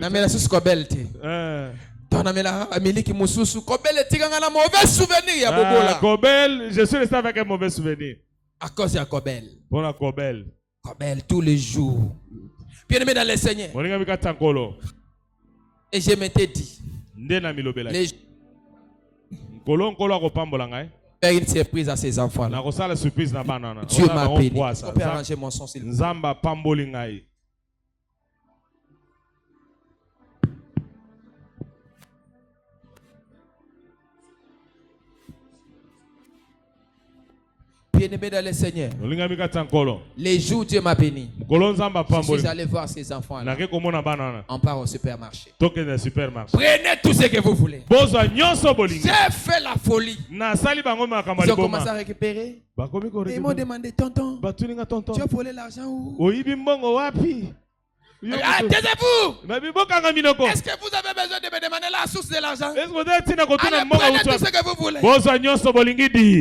namela susu kobel te. Ton namela amiliki mususu kobel tinganga na mauvais souvenir ya bobola. Kobel, je suis resté avec un mauvais souvenir. À cause de Kobel. Pour la Kobel. Kobel tous les jours. Bien-aimé dans le Seigneur. Et je m'étais dit. Les faire une surprise à ses enfants. Dieu m'a béni. On peut arranger mon son s'il vous plaît. Bien-aimé dans le Seigneur. Les jours Dieu m'a béni. Je suis allé voir ces enfants là. On part au supermarché. Prenez tout ce que vous voulez. J'ai fait la folie. Ils ont commencé à récupérer. Et ils m'ont demandé, tonton, tu as volé l'argent où? Taisez-vous! Est-ce que vous avez besoin de me demander la source de l'argent? Allez, prenez tout ce que vous voulez.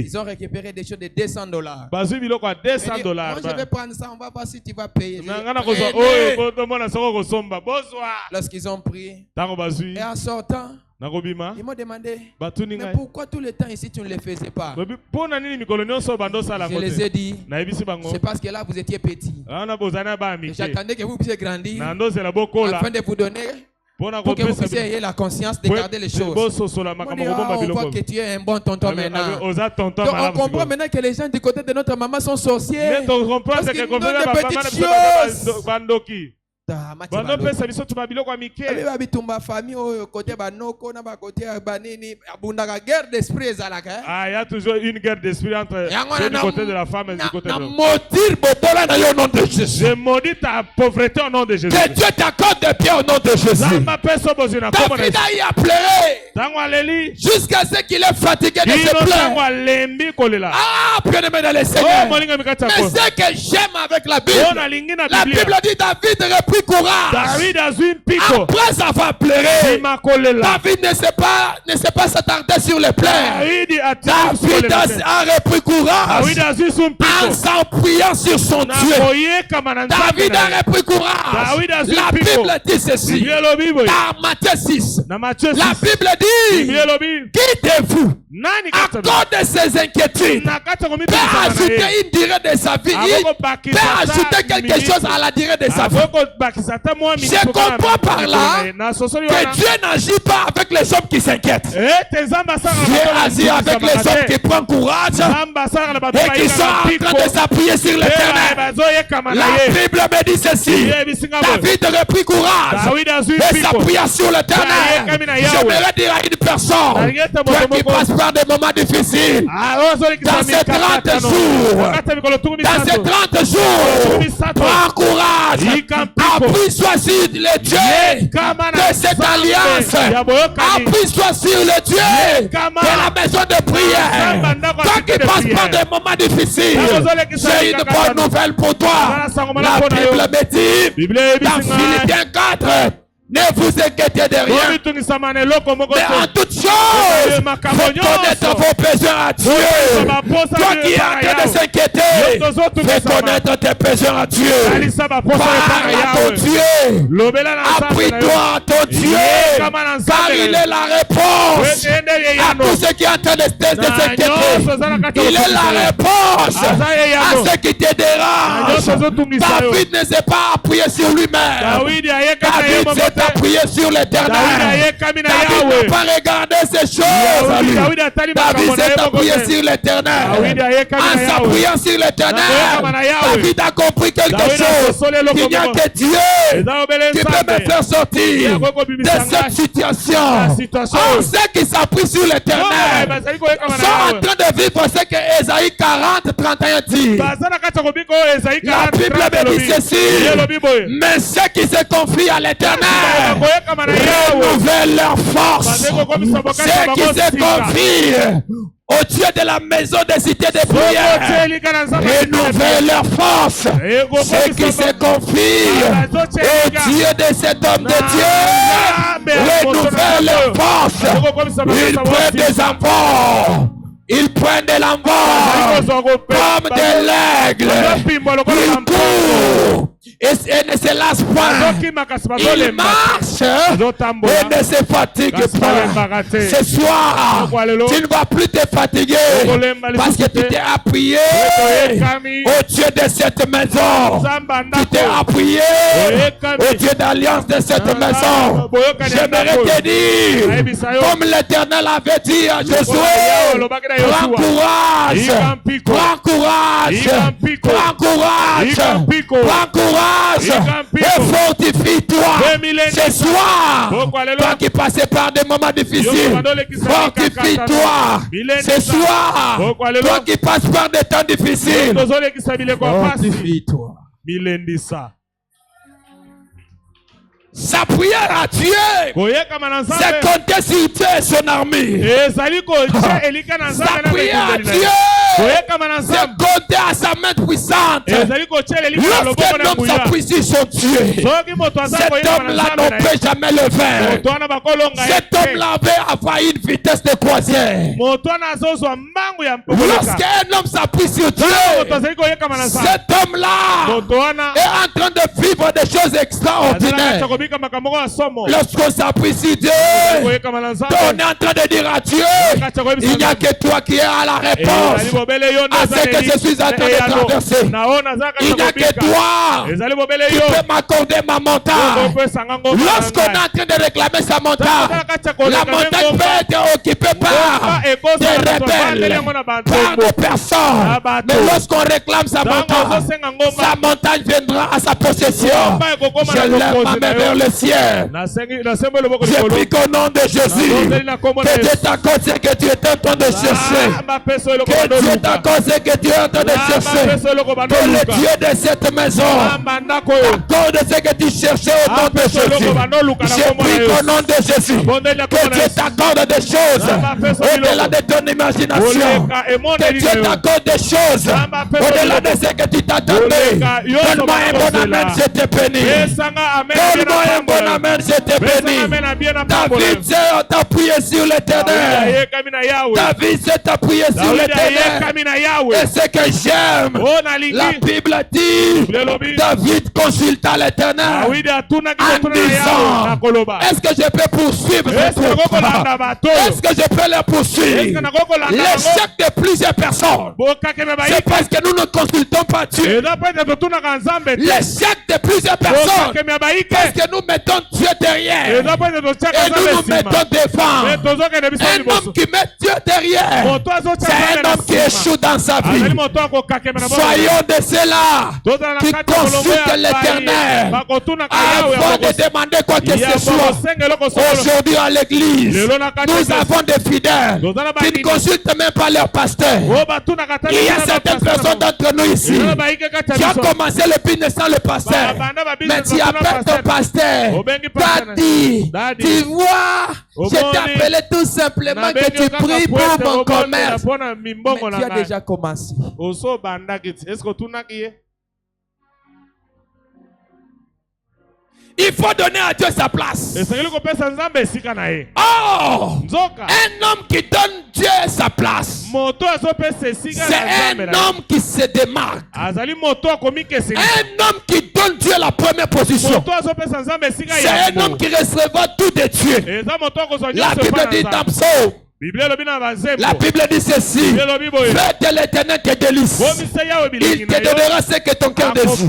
Ils ont récupéré des choses de $200. Moi, je vais prendre ça, on va voir si tu vas payer. Lorsqu'ils ont pris, et en sortant, ils m'ont demandé, mais pourquoi tout le temps ici tu ne le faisais pas? Je les ai dit, c'est parce que là vous étiez petit. J'attendais que vous puissiez grandir afin de vous donner pour que vous puissiez ayer la conscience de garder les choses. On voit que tu es un bon tonton maintenant. Donc on comprend maintenant que les gens du côté de notre maman sont sorciers. Parce qu'ils nous donnent des petites choses. Il y a toujours une guerre d'esprit entre du côté de la femme et du côté de l'homme. Je maudis ta pauvreté au nom de Jésus. Que Dieu t'accorde des pieds au nom de Jésus. David a pleuré jusqu'à ce qu'il est fatigué de se plaindre. Ah, bien-aimé dans le Seigneur. Mais ce que j'aime avec la Bible dit David reprit courage. Après avoir pleuré, David ne s'est pas s'attarder sur les pleurs. David a repris courage en s'appuyant sur son Dieu. David a repris courage. La Bible dit ceci dans Matthieu 6. La Bible dit, quittez-vous à cause de ses inquiétudes. Peut ajouter une durée de sa vie. Peut ajouter quelque chose à la durée de sa vie. Je comprends par là que Dieu n'agit pas avec les hommes qui s'inquiètent. Dieu agit avec les hommes qui prennent courage et qui sont en train de s'appuyer sur l'éternel. La Bible me dit ceci. David reprit courage et s'appuya sur l'éternel. J'aimerais dire à une personne qui passe par des moments difficiles, dans ces 30 jours, prends courage. Appuie-toi sur le Dieu de cette alliance. Appuie-toi sur le Dieu de la maison de prière. Toi qui passes par des moments difficiles, j'ai une bonne nouvelle pour toi. La Bible me dit dans Philippiens 4, ne vous inquiétez de rien, mais en toute chose, faites connaître vos besoins à Dieu. Toi qui es en train de s'inquiéter, fais connaître tes besoins à Dieu. Parle à ton Dieu. Appuie-toi à ton Dieu, car il est la réponse à tout ce qui est en train de s'inquiéter. Il est la réponse à ce qui te dérange. David ne s'est pas appuyé sur lui-même. David s'est appuyé sur l'éternel. David n'a pas regardé ces choses. David s'est appuyé sur l'éternel. En s'appuyant sur l'éternel, David a compris quelque chose. Il n'y a que Dieu qui peut me faire sortir de cette situation. On sait qu'ils s'appuient sur l'éternel sont en train de vivre ce que Ésaïe 40-31 dit. La Bible me dit ceci. Mais ceux qui se confient à l'éternel renouvellent leur force. Ceux qui se confient au Dieu de la maison des cités de prière renouvellent leur force. Ceux qui se confient au Dieu de cet homme de Dieu renouvellent leur force. Ils prennent des enfants. Ils prennent de l'envol comme de l'aigle. Ils courent et ne se lasse pas. Il marche et ne se fatigue pas. Ce soir, tu ne vas plus te fatiguer parce que tu t'es appuyé au Dieu de cette maison. Tu t'es appuyé au Dieu d'alliance de cette maison. J'aimerais te dire, comme l'Éternel avait dit à Josué, prends courage, prends courage, prends courage, prends courage et fortifie-toi. Ce soir, toi qui passais par des moments difficiles, fortifie-toi. Ce soir, toi qui passes par des temps difficiles, fortifie-toi. Sa prière à Dieu, c'est compter sur Dieu et son armée. Sa prière à Dieu, c'est compter à sa main puissante. Lorsqu'un homme s'appuie sur son Dieu, cet homme-là ne peut jamais le faire. Cet homme-là avait envahi une vitesse de croisière. Lorsqu'un homme s'appuie sur Dieu, cet homme-là est en train de vivre des choses extraordinaires. Lorsqu'on s'appuie sur Dieu, on est en train de dire à Dieu, il n'y a que toi qui es à la réponse à ce que je suis en train de traverser. Il n'y a que toi qui peux m'accorder ma montagne. Lorsqu'on est en train de réclamer sa montagne, la montagne peut être occupée par des rebelles, par des personnes. Mais lorsqu'on réclame sa montagne viendra à sa possession. Je lève ma main vers le ciel. Je prie qu'au nom de Jésus, que Dieu t'accorde ce que tu es en train de chercher. Que Dieu t'accorde ce que tu es en train de chercher. Que le Dieu de cette maison t'accorde ce que tu cherchais au nom de Jésus. Je prie qu'au nom de Jésus, que Dieu t'accorde des choses au-delà de ton imagination. Que Dieu t'accorde des choses au-delà de ce que tu t'attendais. Donne-moi un bon amen, je te bénis. Donne-moi un bon amen, je te bénis. David s'est appuyé sur l'Éternel. David s'est appuyé sur l'Éternel. Et ce que j'aime, la Bible dit, David consulta l'Éternel en disant, est-ce que je peux poursuivre ce troupe? Est-ce que je peux les poursuivre? L'échec de plusieurs personnes, c'est parce que nous ne consultons pas Dieu. L'échec de plusieurs personnes, parce que nous mettons Dieu derrière et nous nous mettons devant. Un homme qui met Dieu derrière, c'est un homme qui échoue dans sa vie. Soyons de ceux-là qui consultent l'Éternel avant de demander quoi que ce soit. Aujourd'hui à l'église, nous avons des fidèles qui ne consultent même pas leur pasteur. Il y a certaines personnes d'entre nous ici qui ont commencé le business sans le pasteur, mais tu appelles ton pasteur. Daddy, tu vois, je t'ai appelé tout simplement que tu pries pour mon commerce. Mais tu as déjà commencé. Il faut donner à Dieu sa place. Oh, un homme qui donne Dieu sa place, c'est un homme qui se démarque. Un homme qui donne Dieu la première position, c'est un homme qui recevra tout de Dieu. La Bible dit dans Psaume, la Bible dit ceci, fais de l'Éternel tes délices, il te donnera ce que ton cœur désire.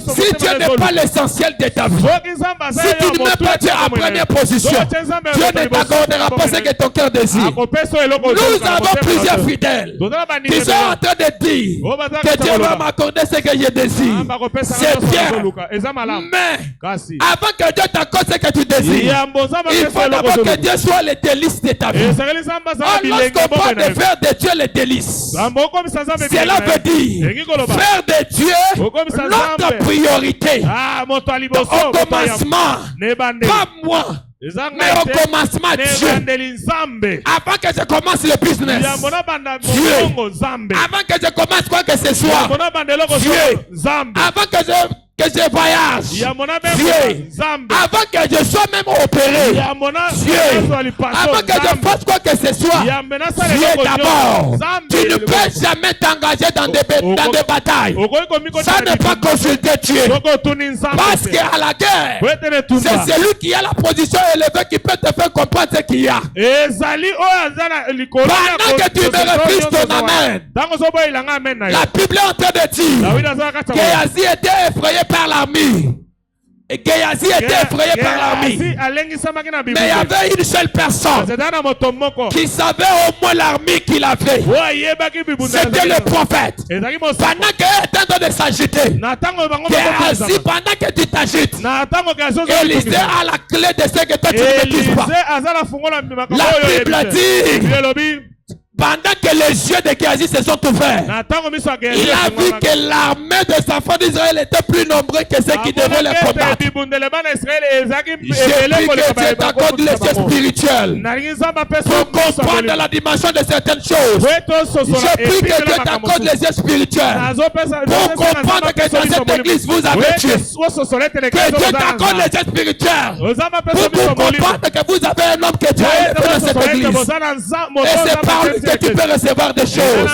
Si Dieu n'est pas l'essentiel de ta vie, si tu ne mets pas Dieu en première position, Dieu ne t'accordera pas ce que ton cœur désire. Nous avons plusieurs fidèles qui sont en train de dire que Dieu va m'accorder ce que je désire. C'est bien, mais avant que Dieu t'accorde ce que tu désires, il faut d'abord que Dieu soit le délice de ta vie. Lorsqu'on parle de faire de Dieu les délices, cela veut dire faire de Dieu notre priorité. Au commencement, pas moi, mais au commencement Dieu. Avant que je commence le business, Dieu. Avant que je commence quoi que ce soit, Dieu. Avant que je que je voyage, Dieu, avant que je sois même opéré, Dieu, avant que je fasse quoi que ce soit, Dieu d'abord, tu ne peux jamais t'engager dans des batailles. Ça n'est pas consulter Dieu. Parce qu'à la guerre, c'est celui qui a la position élevée qui peut te faire comprendre ce qu'il y a. Pendant que tu me refuses ton amen, la Bible est en train de dire que Géasi était effrayé par l'armée. Et Géasi était effrayé par l'armée. Mais il y avait une seule personne qui savait au moins l'armée qu'il avait. C'était le prophète. Pendant qu'il était en train de s'agiter, Géasi, pendant que tu t'agites, Élisée a la clé de ce que toi tu ne maîtrises pas. La Bible dit, pendant que les yeux de Géasi se sont ouverts, il a vu que l'armée des enfants d'Israël était plus nombreuse que ceux qui devaient les combattre. Je prie que Dieu t'accorde les yeux spirituels pour comprendre la dimension de certaines choses. Je prie que Dieu t'accorde les yeux spirituels pour comprendre que dans cette église vous avez Dieu. Que Dieu t'accorde les yeux spirituels pour comprendre que vous avez un homme que Dieu a élevé dans cette église. Et c'est par lui que tu peux recevoir des choses.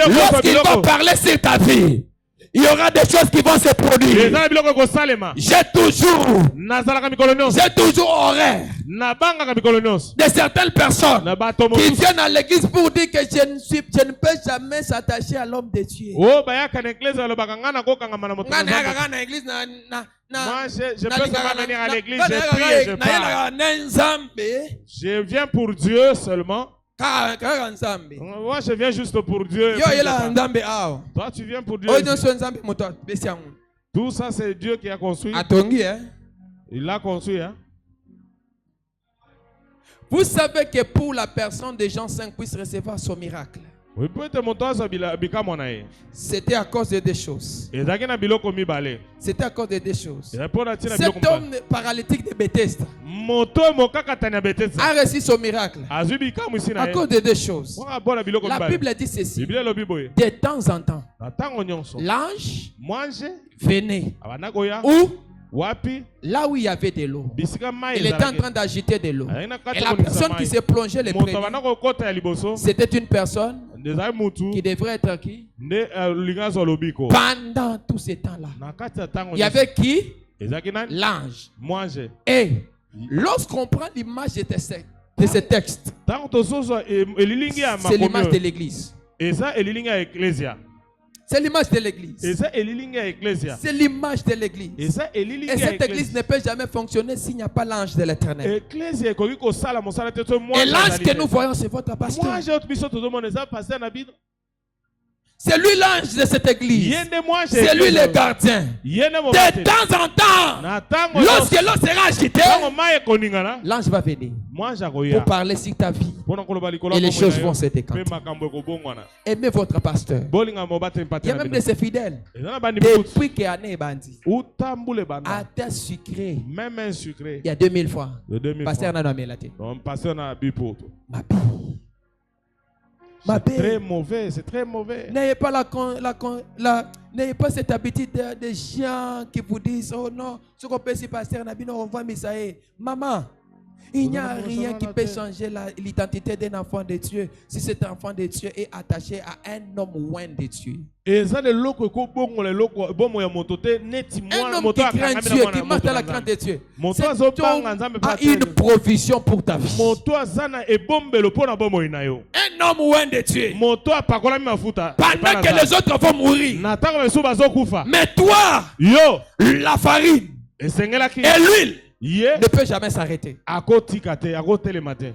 Lorsqu'il va parler sur ta vie, il y aura des choses qui vont se produire. J'ai toujours horreur de certaines personnes qui viennent à l'église pour dire que je ne peux jamais s'attacher à l'homme de Dieu. Moi, je peux seulement venir à l'église, je prie et je parle. Je viens pour Dieu seulement. Moi, je viens juste pour Dieu. Toi, tu viens pour Dieu. Tout ça, c'est Dieu qui a construit. Il l'a construit. Hein? Vous savez que pour la personne de Jean 5 puisse recevoir son miracle, c'était à cause de deux choses. C'était à cause de deux choses. Cet homme paralytique de Bethesda a reçu son miracle à cause de deux choses. La Bible dit ceci: de temps en temps, l'ange venait où? Là où il y avait de l'eau. Il était en train d'agiter de l'eau. Et la personne qui s'est plongée le premier, c'était une personne qui devrait être qui? Pendant tout ce temps-là, il y avait qui? L'ange. Et lorsqu'on prend l'image de ce texte, c'est l'image de l'église. C'est l'image de l'église. C'est l'image de l'église. Et cette église ne peut jamais fonctionner s'il n'y a pas l'ange de l'éternel. Et l'ange que nous voyons, c'est votre pasteur. C'est lui l'ange de cette église. C'est lui le gardien. De temps en temps, lorsque l'eau sera agitée, l'ange va venir pour parler sur ta vie. Et les choses vont se décanter. Aimez votre pasteur. Il y a même de ses fidèles. Depuis que l'année est bandit, à terre sucrée, il y a 2000 fois. Pasteur n'a pas la tête. C'est très mauvais, c'est très mauvais. N'ayez pas n'ayez pas cette habitude de gens qui vous disent: oh non, ce qu'on peut se passer, on voit Misaël. Maman, il n'y a rien qui peut changer l'identité d'un enfant de Dieu si cet enfant de Dieu est attaché à un homme loin de Dieu. Un homme qui craint Dieu, qui marche dans la crainte de Dieu, cet homme a une provision pour ta vie. Un homme loin de Dieu, pendant que les autres vont mourir, mais toi, la farine et l'huile ne peut jamais s'arrêter.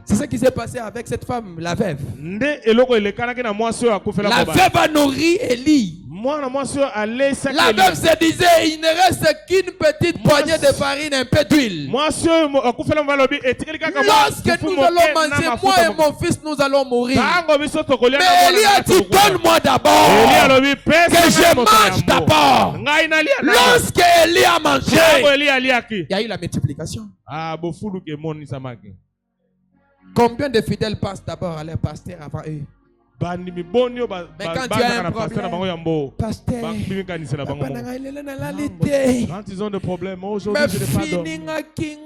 C'est ce qui s'est passé avec cette femme, la veuve. La veuve a nourri Élie. La veuve se disait: il ne reste qu'une petite poignée de farine, un peu d'huile. Lorsque nous allons manger, moi et mon fils, nous allons mourir. Mais Élie a dit: donne-moi d'abord que je mange d'abord. Lorsque Élie a mangé, il y a eu la multiplication. Combien de fidèles passent d'abord à leur pasteur avant eux? Mais quand tu as un problème, pasteur, quand ils ont des problèmes, aujourd'hui je les pardonne.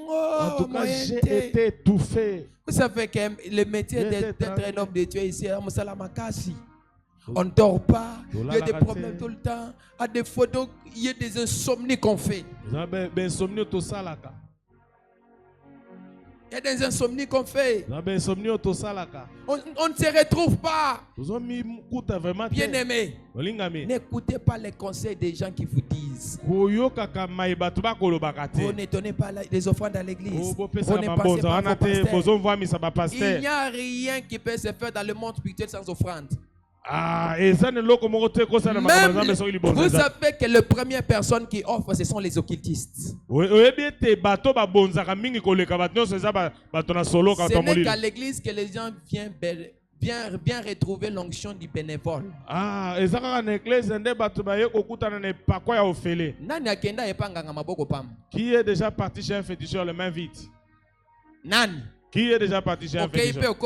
En tout cas, j'ai été étouffé. Vous savez que le métier d'être un homme de Dieu ici, on ne dort pas, il y a des problèmes tout le temps. À des fois, il y a des insomnies qu'on fait. Il y a des insomnies qu'on fait. On ne se retrouve pas. Bien aimé, n'écoutez pas les conseils des gens qui vous disent. Vous ne donnez pas les offrandes à l'église. Vous ne passez pas vos pasteurs. Il n'y a rien qui peut se faire dans le monde spirituel sans offrande. Même, vous savez que la première personne qui offre, ce sont les occultistes. Ce n'est qu'à l'église que les gens viennent bien retrouver l'onction du bénévole. Qui est déjà parti chez un féticheur les mains vides? Nani? Qui est déjà parti chez un féticheur?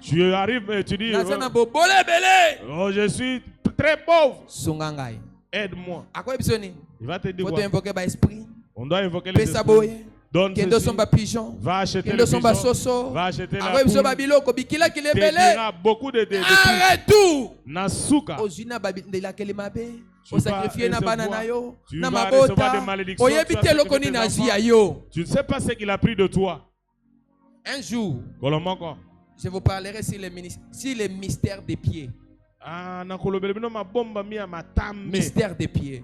Tu arrives et tu dis, oh, je suis très pauvre. Aide-moi. Il va te dire quoi? On doit invoquer les esprits. Donne ceci. Va acheter le pigeon. Va acheter la poule. Tu auras beaucoup de tout. Nasuka. Tu vas recevoir des malédictions. Tu ne sais pas ce qu'il a pris de toi. Un jour, je vous parlerai sur les mystères des pieds. Mystère des pieds.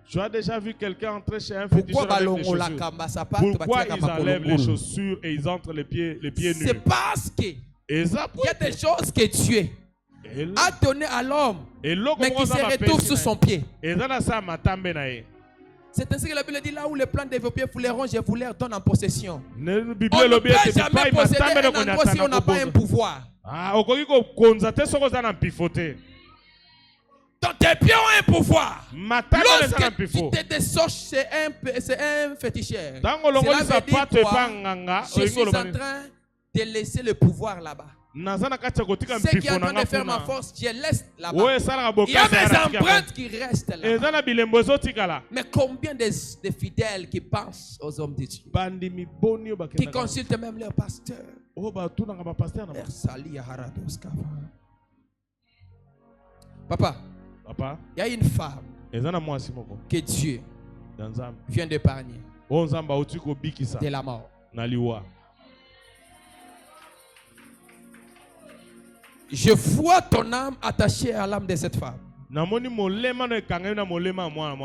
Tu as déjà vu quelqu'un entrer chez un féticheur avec des chaussures? Pourquoi ils enlèvent les chaussures et ils entrent les pieds nus? C'est parce qu'il y a des choses que Dieu a donné à l'homme, mais qui se retrouvent sous son pied. C'est ainsi que la Bible dit, là où les plantes de vos pieds fouleront, je vous les donne en possession. On ne peut jamais posséder un endroit si on n'a pas un pouvoir. Donc tes pieds ont un pouvoir. Lorsque tu te désoches, c'est un féticheur. Cela veut dire quoi? Je suis en train de laisser le pouvoir là-bas. Ce qui est en train de faire ma force, je laisse là-bas. Il y a mes empreintes qui restent là-bas. Mais combien de fidèles qui pensent aux hommes de Dieu, qui consultent même leur pasteur? Papa, il y a une femme que Dieu vient d'épargner de la mort. Je vois ton âme attachée à l'âme de cette femme.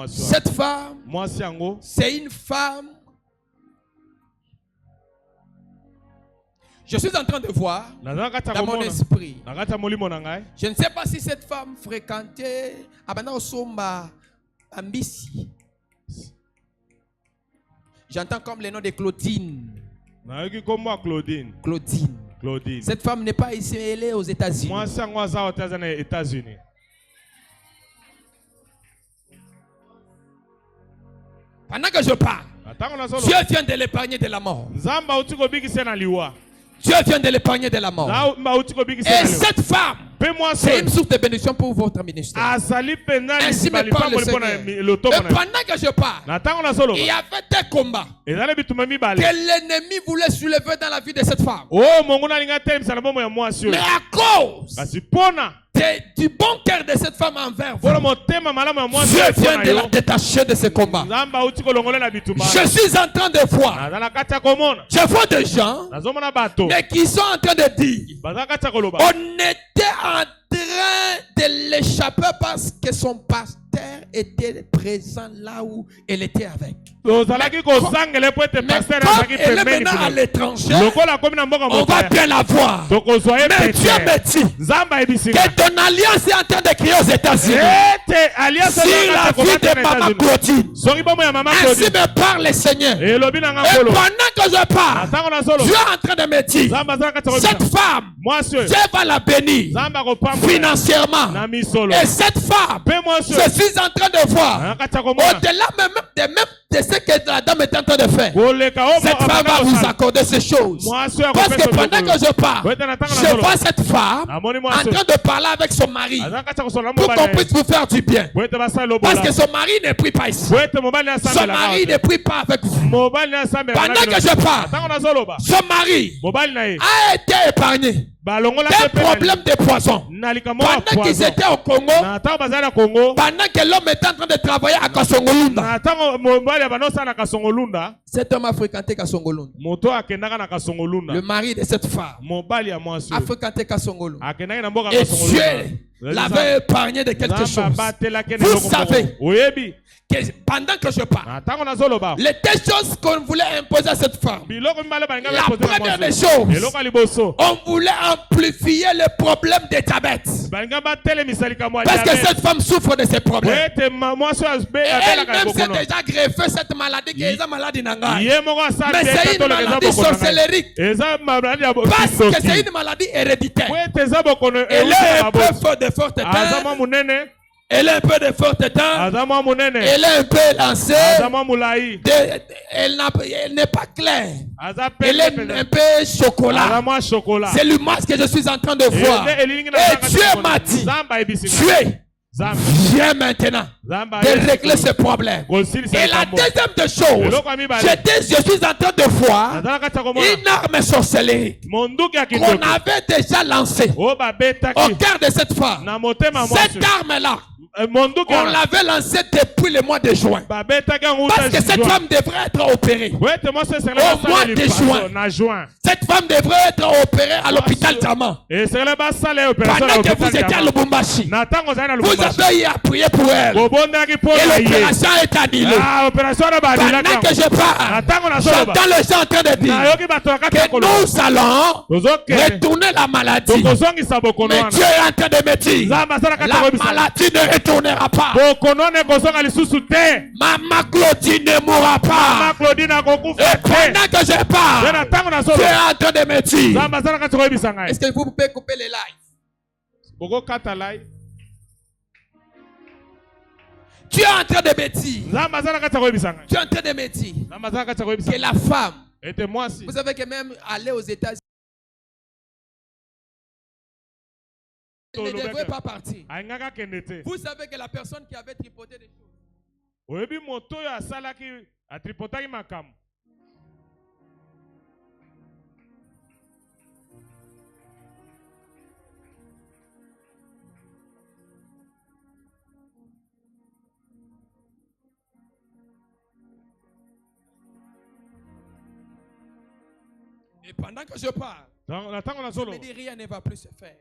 Cette femme, c'est une femme. Je suis en train de voir dans mon esprit. Je ne sais pas si cette femme fréquentait Ambissi. J'entends comme le nom de Claudine. Claudine. Cette femme n'est pas ici, elle est aux États-Unis. Pendant que je parle, Dieu vient de l'épargner de la mort. Dieu vient de l'épargner de la mort. Et cette femme, c'est une source de bénédiction pour votre ministère. Ainsi me parle le Seigneur. Et pendant que je parle, il y avait des combats que l'ennemi voulait soulever dans la vie de cette femme. Mais à cause du bon cœur de cette femme envers vous, Dieu vient de la détacher de ce combat. Je suis en train de voir. Je vois des gens, mais qui sont en train de dire, on était en train de l'échapper parce que son pasteur était présent là où elle était avec. Mais comme elle est maintenant à l'étranger, on va bien la voir. Mais Dieu me dit que ton alliance est en train de crier aux États-Unis. Si la vie de Maman Claudine, ainsi me parle le Seigneur. Et pendant que je parle, Dieu est en train de me dire, cette femme, Dieu va la bénir financièrement. Et cette femme, ce suis en train de voir, au-delà même de ce que la dame est en train de faire, cette femme va vous accorder ces choses. Parce que pendant que je parle, je vois cette femme en train de parler avec son mari pour qu'on puisse vous faire du bien. Parce que son mari ne prie pas ici. Son mari ne prie pas avec vous. Pendant que je parle, son mari a été épargné d'un problème de poison. Pendant qu'ils étaient au Congo, pendant que l'homme était en train de travailler à Kasongolunda, cet homme a fréquenté Kasongolunda. Le mari de cette femme a fréquenté Kasongolunda. Et Dieu l'avait épargné de quelque chose. Vous savez que pendant que je parle, les deux choses qu'on voulait imposer à cette femme, la première des choses, on voulait amplifier le problème de diabète. Parce que cette femme souffre de ces problèmes. Et elle-même s'est déjà greffé cette maladie qui est la maladie Nangai. Mais c'est une maladie sorcellérique. Parce que c'est une maladie héréditaire. Elle est un peu forte de forte tête. Elle est un peu de forte temps. Elle est un peu lancée. Elle n'est pas claire. Elle est un peu chocolat. C'est l'image que je suis en train de voir. Et Dieu m'a dit, viens maintenant de régler ce problème. Et la deuxième des choses, je suis en train de voir une arme sorcellerie qu'on avait déjà lancée au cœur de cette femme. Cette arme-là, on l'avait lancée depuis le mois de juin. Parce que cette femme devrait être opérée au mois de juin. Cette femme devrait être opérée à l'hôpital Djama. Pendant que vous étiez à Lubumbashi, vous avez prié pour elle. Et l'opération est annulée. Pendant que je parle, j'entends les gens en train de dire que nous allons retourner la maladie. Mais Dieu est en train de me dire, la maladie ne retournera pas. Maman Claudine ne mourra pas. Et pendant que je parle, Dieu est en train de me dire, est-ce que vous pouvez couper les lives? Tu es en train de me dire, tu es en train de me dire que la femme, vous savez que même aller aux États-Unis, elle ne devrait pas partir. Vous savez que la personne qui avait tripoté des choses, et pendant que je parle, je me dis rien ne va plus se faire.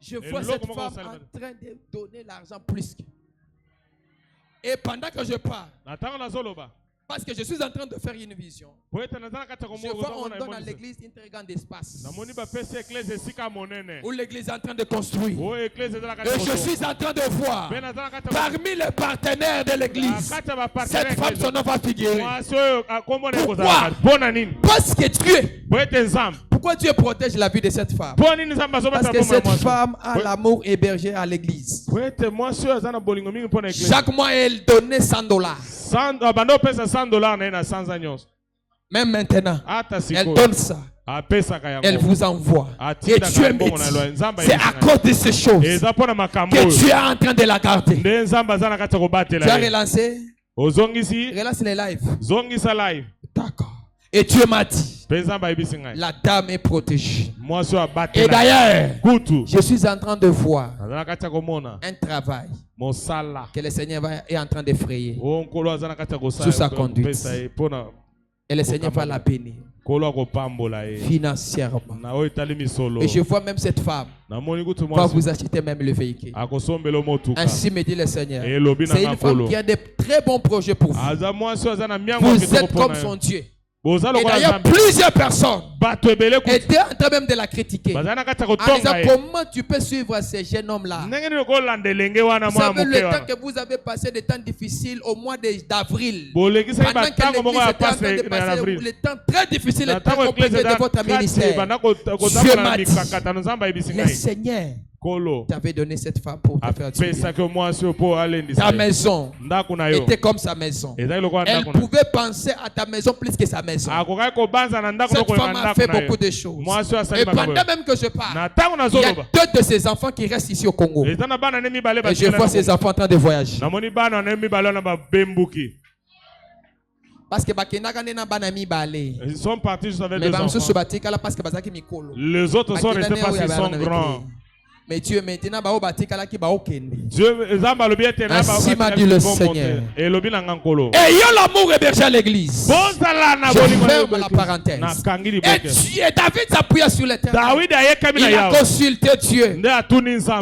Je vois cette femme en train de donner l'argent plus que. Et pendant que je parle, parce que je suis en train de faire une vision, je vois on donne à l'église un très grand espace où l'église est en train de construire. Et je suis en train de voir parmi les partenaires de l'église, cette femme, son nom va figurer. Pourquoi? Parce que Dieu, pourquoi Dieu protège la vie de cette femme? Parce que cette femme a l'amour hébergé à l'église. Chaque mois, elle donnait $100. Même maintenant, elle donne ça. Elle vous envoie. Et Dieu me dit, c'est à cause de ces choses que tu es en train de la garder. Tu as relancé? Relance les lives. D'accord. Et Dieu m'a dit, la dame est protégée. Et d'ailleurs, je suis en train de voir un travail que le Seigneur est en train d'effrayer sous sa conduite. Et le Seigneur va la bénir financièrement. Et je vois même cette femme va vous acheter même le véhicule. Ainsi me dit le Seigneur. C'est une femme qui a de très bons projets pour vous. Vous êtes comme son Dieu. Et d'ailleurs, plusieurs personnes étaient en train même de la critiquer en disant comment tu peux suivre ces jeunes hommes-là. Vous savez le temps que vous avez passé des temps difficiles au mois d'avril, pendant que l'église était en train de passer le temps très difficile et très compliqué de votre ministère. Dieu m'a dit, le Seigneur t'avais donné cette femme pour te faire tuer. Ta maison était comme sa maison. Elle pouvait penser à ta maison plus que sa maison. Cette femme a fait beaucoup de choses. Et pendant même que je parle, il y a 2 de ses enfants qui restent ici au Congo. Et je vois ces enfants en train de voyager. Parce que ils sont partis juste avec des enfants. Les autres sont restés parce qu'ils sont grands. Mais Dieu maintenant Dieu ainsi m'a dit le Seigneur. Ayons l'amour hébergé à l'église. Je ferme la parenthèse. Et David s'appuya sur l'Éternel. Il a consulté Dieu.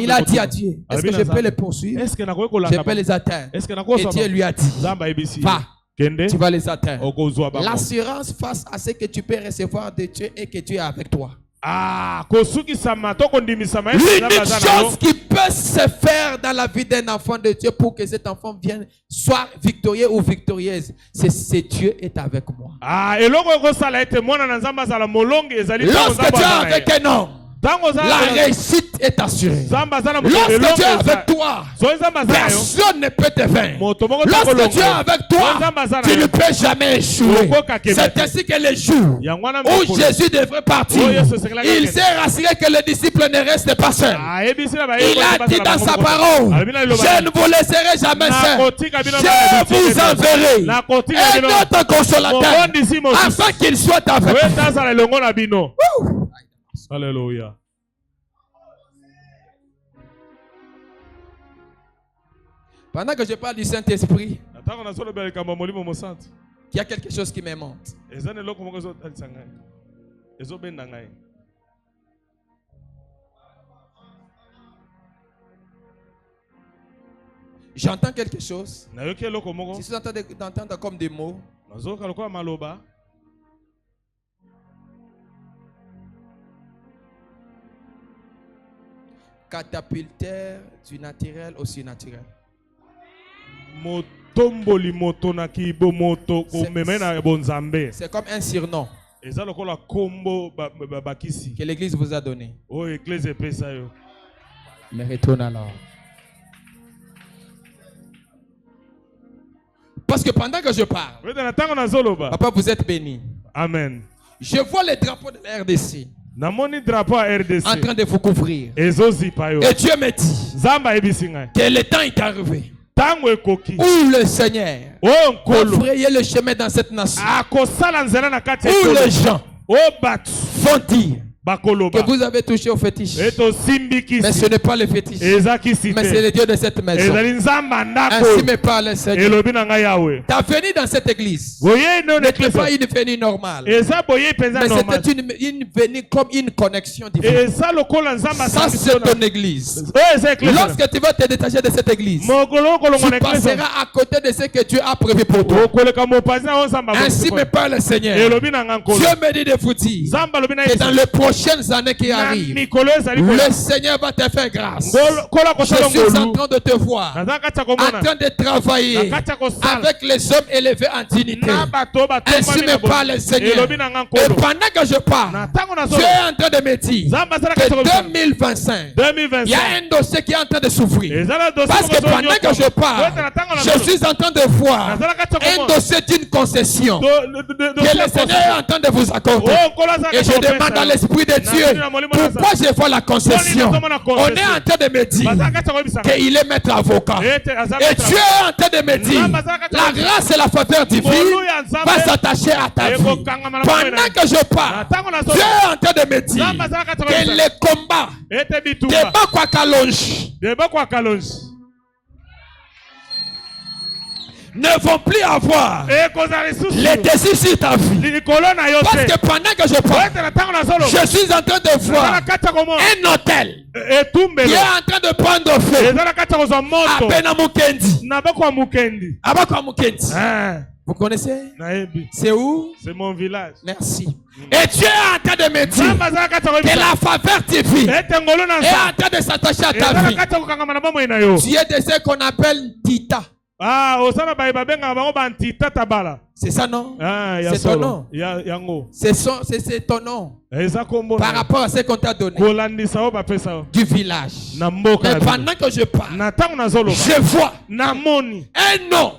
Il a dit à Dieu, est-ce que je peux les poursuivre? Je peux les atteindre. Et Dieu lui a dit, va. Tu vas les atteindre. L'assurance face à ce que tu peux recevoir de Dieu et que Dieu est avec toi. L'unique chose qui peut se faire dans la vie d'un enfant de Dieu pour que cet enfant vienne soit victorieux ou victorieuse, c'est Dieu est avec moi. Lorsque tu es avec un homme, la réussite est assurée. Lorsque tu es avec toi, personne ne peut te vaincre. Lorsque tu es avec toi, tu ne peux jamais échouer. C'est ainsi que les jours où Jésus devrait partir, il s'est rassuré que les disciples ne restent pas seuls. Il a dit dans sa parole, je ne vous laisserai jamais seuls. Je vous enverrai un autre consolateur afin qu'il soit avec vous. Alléluia. Pendant que je parle du Saint-Esprit, il y a quelque chose qui me monte. J'entends quelque chose. Je suis en train d'entendre comme des mots. Catapulteur du naturel au surnaturel. C'est comme un surnom que l'église vous a donné. Mais retourne alors. Parce que pendant que je parle, papa, vous êtes béni. Amen. Je vois les drapeaux de la RDC en train de vous couvrir. Et Dieu me dit que le temps est arrivé où le Seigneur va frayer le chemin dans cette nation, où les gens vont dire que vous avez touché au fétiche. Mais ce n'est pas le fétiche, mais c'est le Dieu de cette maison. Ainsi me parle le Seigneur. Ta venue dans cette église n'était pas une venue normale, mais c'était une venue comme une connexion divine. Ça, c'est ton église. Lorsque tu vas te détacher de cette église, tu passeras à côté de ce que Dieu a prévu pour toi. Ainsi me parle le Seigneur. Dieu me dit de vous dire que dans le prochaines années qui arrivent, le Seigneur va te faire grâce. Je suis en train de te voir, en train de travailler avec les hommes élevés en dignité. Ainsi me parle le Seigneur. Et pendant que je parle, Dieu est en train de me dire que 2025, il y a un dossier qui est en train de souffrir. Parce que pendant que je parle, je suis en train de voir un dossier d'une concession que le Seigneur est en train de vous accorder. Et je demande à l'Esprit de Dieu, pourquoi je vois la concession? On est en train de me dire qu'il est maître avocat. Et Dieu est en train de me dire la grâce et la faveur divine va s'attacher à ta vie. Pendant que je parle, Dieu est en train de me dire que les combats de Bakwakalonge ne vont plus avoir les désirs sur ta vie. Parce que pendant que je parle, je suis en train de voir un hôtel qui est en train de prendre feu à Benamukendi. Vous connaissez? C'est où? C'est mon village. Merci. Et Dieu est en train de me dire que la faveur divine est en train de s'attacher à ta vie. Tu es de ce qu'on appelle Tita. Ah, osana baeba benga bango banti tata bala. C'est ça non? Ah, c'est ton nom. Yango. C'est ton nom. Par rapport à ce qu'on t'a donné. Du village. Mais pendant que je parle, je vois un nom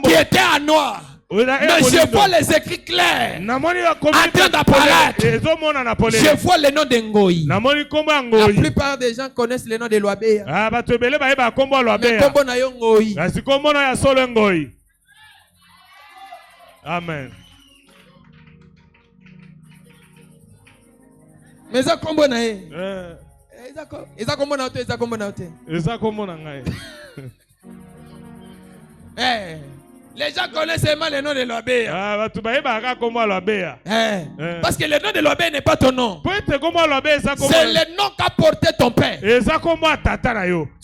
qui était en noir. Mais je vois les écrits clairs en train d'apparaître. Je vois le nom d'Ngoi. La plupart des gens connaissent le nom de Loabea. Mais Kombo na yo Ngoi. Amen. Mais ça Kombo na ye. Eza Kombo na ote, eza Kombo na ote. Eza Kombo na ngai. Les gens connaissent seulement le nom de Loabea. Parce que le nom de Loabea n'est pas ton nom. C'est le nom qu'a porté ton père.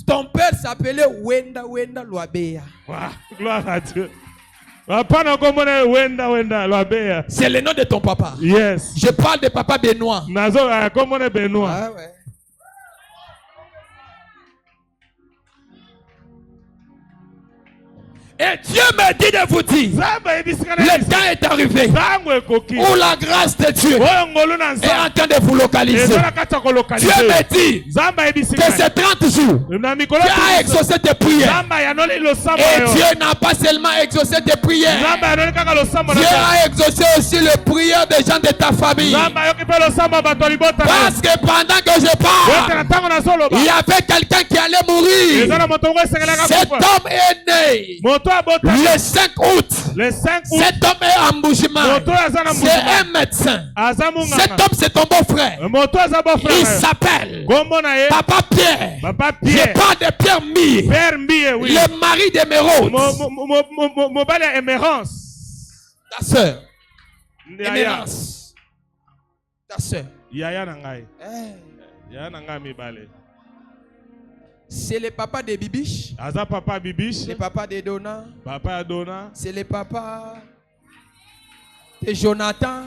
Ton père s'appelait Wenda Loabea. Gloire à Dieu. C'est le nom de ton papa. Yes. Je parle de papa Benoît. Benoît. Ah ouais. Et Dieu me dit de vous dire, le temps est arrivé où la grâce de Dieu est en train de vous localiser. Dieu me dit que ces 30 jours, Dieu a exaucé tes prières. Et Dieu n'a pas seulement exaucé tes prières, Dieu a exaucé aussi les prières des gens de ta famille. Parce que pendant que je parle, il y avait quelqu'un qui allait mourir. Cet homme est né le 5 août. Cet homme est en bougement. C'est un médecin. Cet homme, c'est ton beau-frère. Il s'appelle Papa Pierre. Je parle de Pierre Mie, le mari d'Émeraude. Ta soeur. Émérance. Ta soeur. C'est le papa de Bibiche. Le papa de Donna. C'est le papa de Jonathan.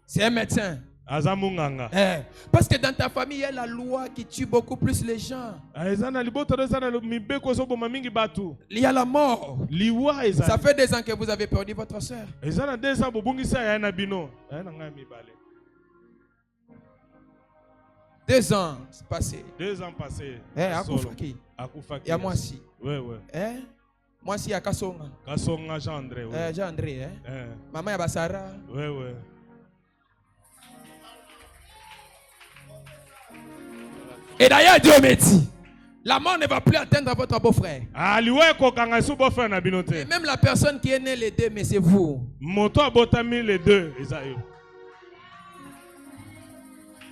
C'est un médecin. Parce que dans ta famille, il y a la loi qui tue beaucoup plus les gens. Il y a la mort. Ça fait 2 ans que vous avez perdu votre soeur. 2 ans passés. 2 ans passés. Akufaki. Il y a moi aussi. Moi aussi, il y a Kasonga. Kasonga Jean-André. Jean-André. Maman, il y a Basara. Et d'ailleurs, Dieu me dit, la mort ne va plus atteindre votre beau-frère. Et même la personne qui est née les 2, mais c'est vous.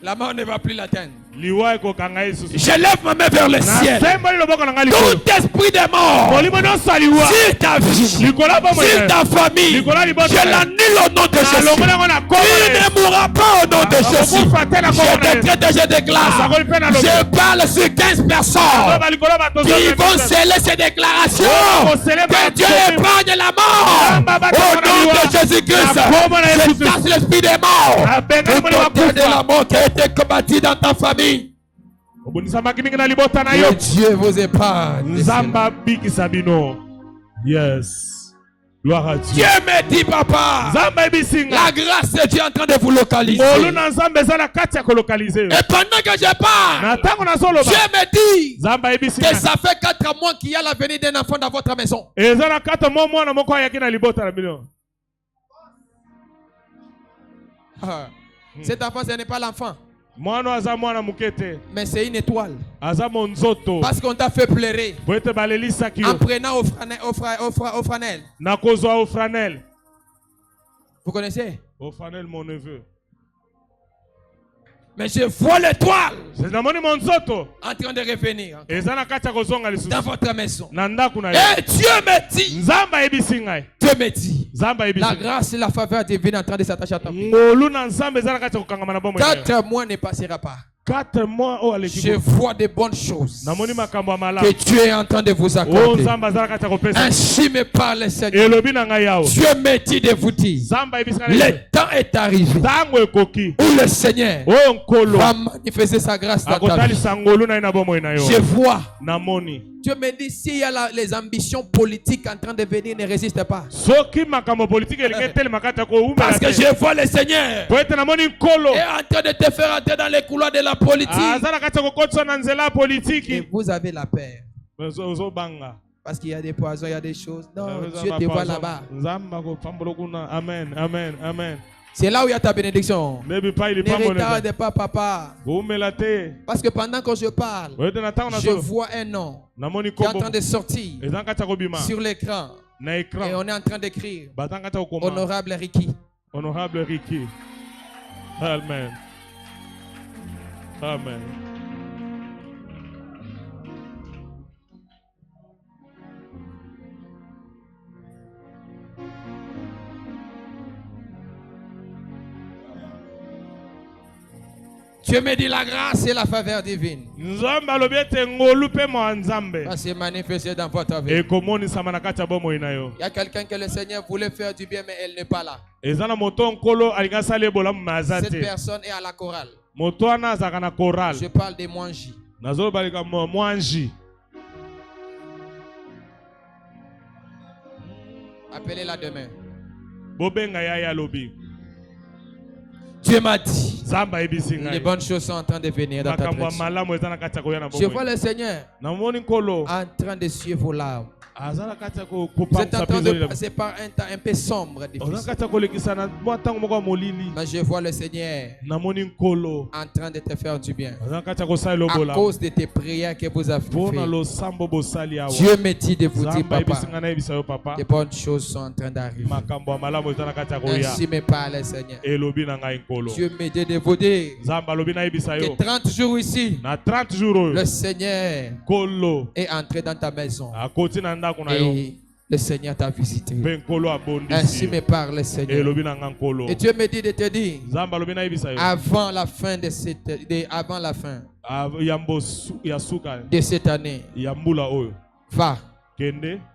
La mort ne va plus l'atteindre. Je lève ma main vers le ciel. Tout esprit de mort sur ta vie, sur ta famille, je l'annule au nom de Jésus. Il ne mourra pas au nom de Jésus. Je décrète et je déclare. Je parle sur 15 personnes qui vont sceller ces déclarations. Que Dieu épargne la mort au nom de Jésus-Christ. Je chasse l'esprit des morts. Au de la mort qui a été combattu dans ta famille. Que Dieu vous épargne. Yes. Gloire à Dieu. Dieu me dit, papa, la grâce de Dieu est en train de vous localiser. Et pendant que je parle, Dieu me dit que ça fait 4 mois qu'il y a la venue d'un enfant dans votre maison. Cet enfant, ce n'est pas l'enfant. Mais c'est une étoile. Parce qu'on t'a fait pleurer en prenant au franel. Vous connaissez? Au franel, mon neveu. Mais je vois l'étoile en train de revenir dans votre maison. Et Dieu me dit, la grâce et la faveur divine en train de s'attacher à ta vie. 4 mois ne passera pas. 4 mois je vois de bonnes choses que Dieu est en train de vous accorder. Ainsi me parle le Seigneur. Dieu me dit de vous dire, le temps est arrivé où le Seigneur va manifester sa grâce dans ta vie. Je vois. Dieu me dit, s'il y a les ambitions politiques en train de venir, ne résiste pas. Parce que je vois le Seigneur est en train de te faire entrer dans les couloirs de la politique. Et vous avez la peur. Parce qu'il y a des poisons, il y a des choses. Non, Dieu te voit là-bas. Amen, amen, amen. C'est là où il y a ta bénédiction. Ne retarde pas, papa. Parce que pendant que je parle, je vois un nom qui est en train de sortir sur l'écran. Et on est en train d'écrire Honorable Ricky. Honorable Ricky. Amen. Amen. Dieu me dit la grâce et la faveur divine va se manifester dans votre vie. Il y a quelqu'un que le Seigneur voulait faire du bien, mais elle n'est pas là. Cette personne est à la chorale. Je parle de Mwanji. Appelez-la demain. Dieu m'a dit, les bonnes choses sont en train de venir dans ta direction. Je vois le Seigneur en train de suivre vos larmes. Vous êtes en train de passer par un temps un peu sombre, difficile. Mais je vois le Seigneur en train de te faire du bien. À cause de tes prières que vous avez faites. Dieu me dit de vous dire, papa, de bonnes choses sont en train d'arriver. Ainsi me parle le Seigneur. Dieu me dit de vous dire que 30 jours ici, le Seigneur est entré dans ta maison. Et le Seigneur t'a visité. Ainsi me parle le Seigneur. Et Dieu me dit de te dire, avant la fin de cette année, va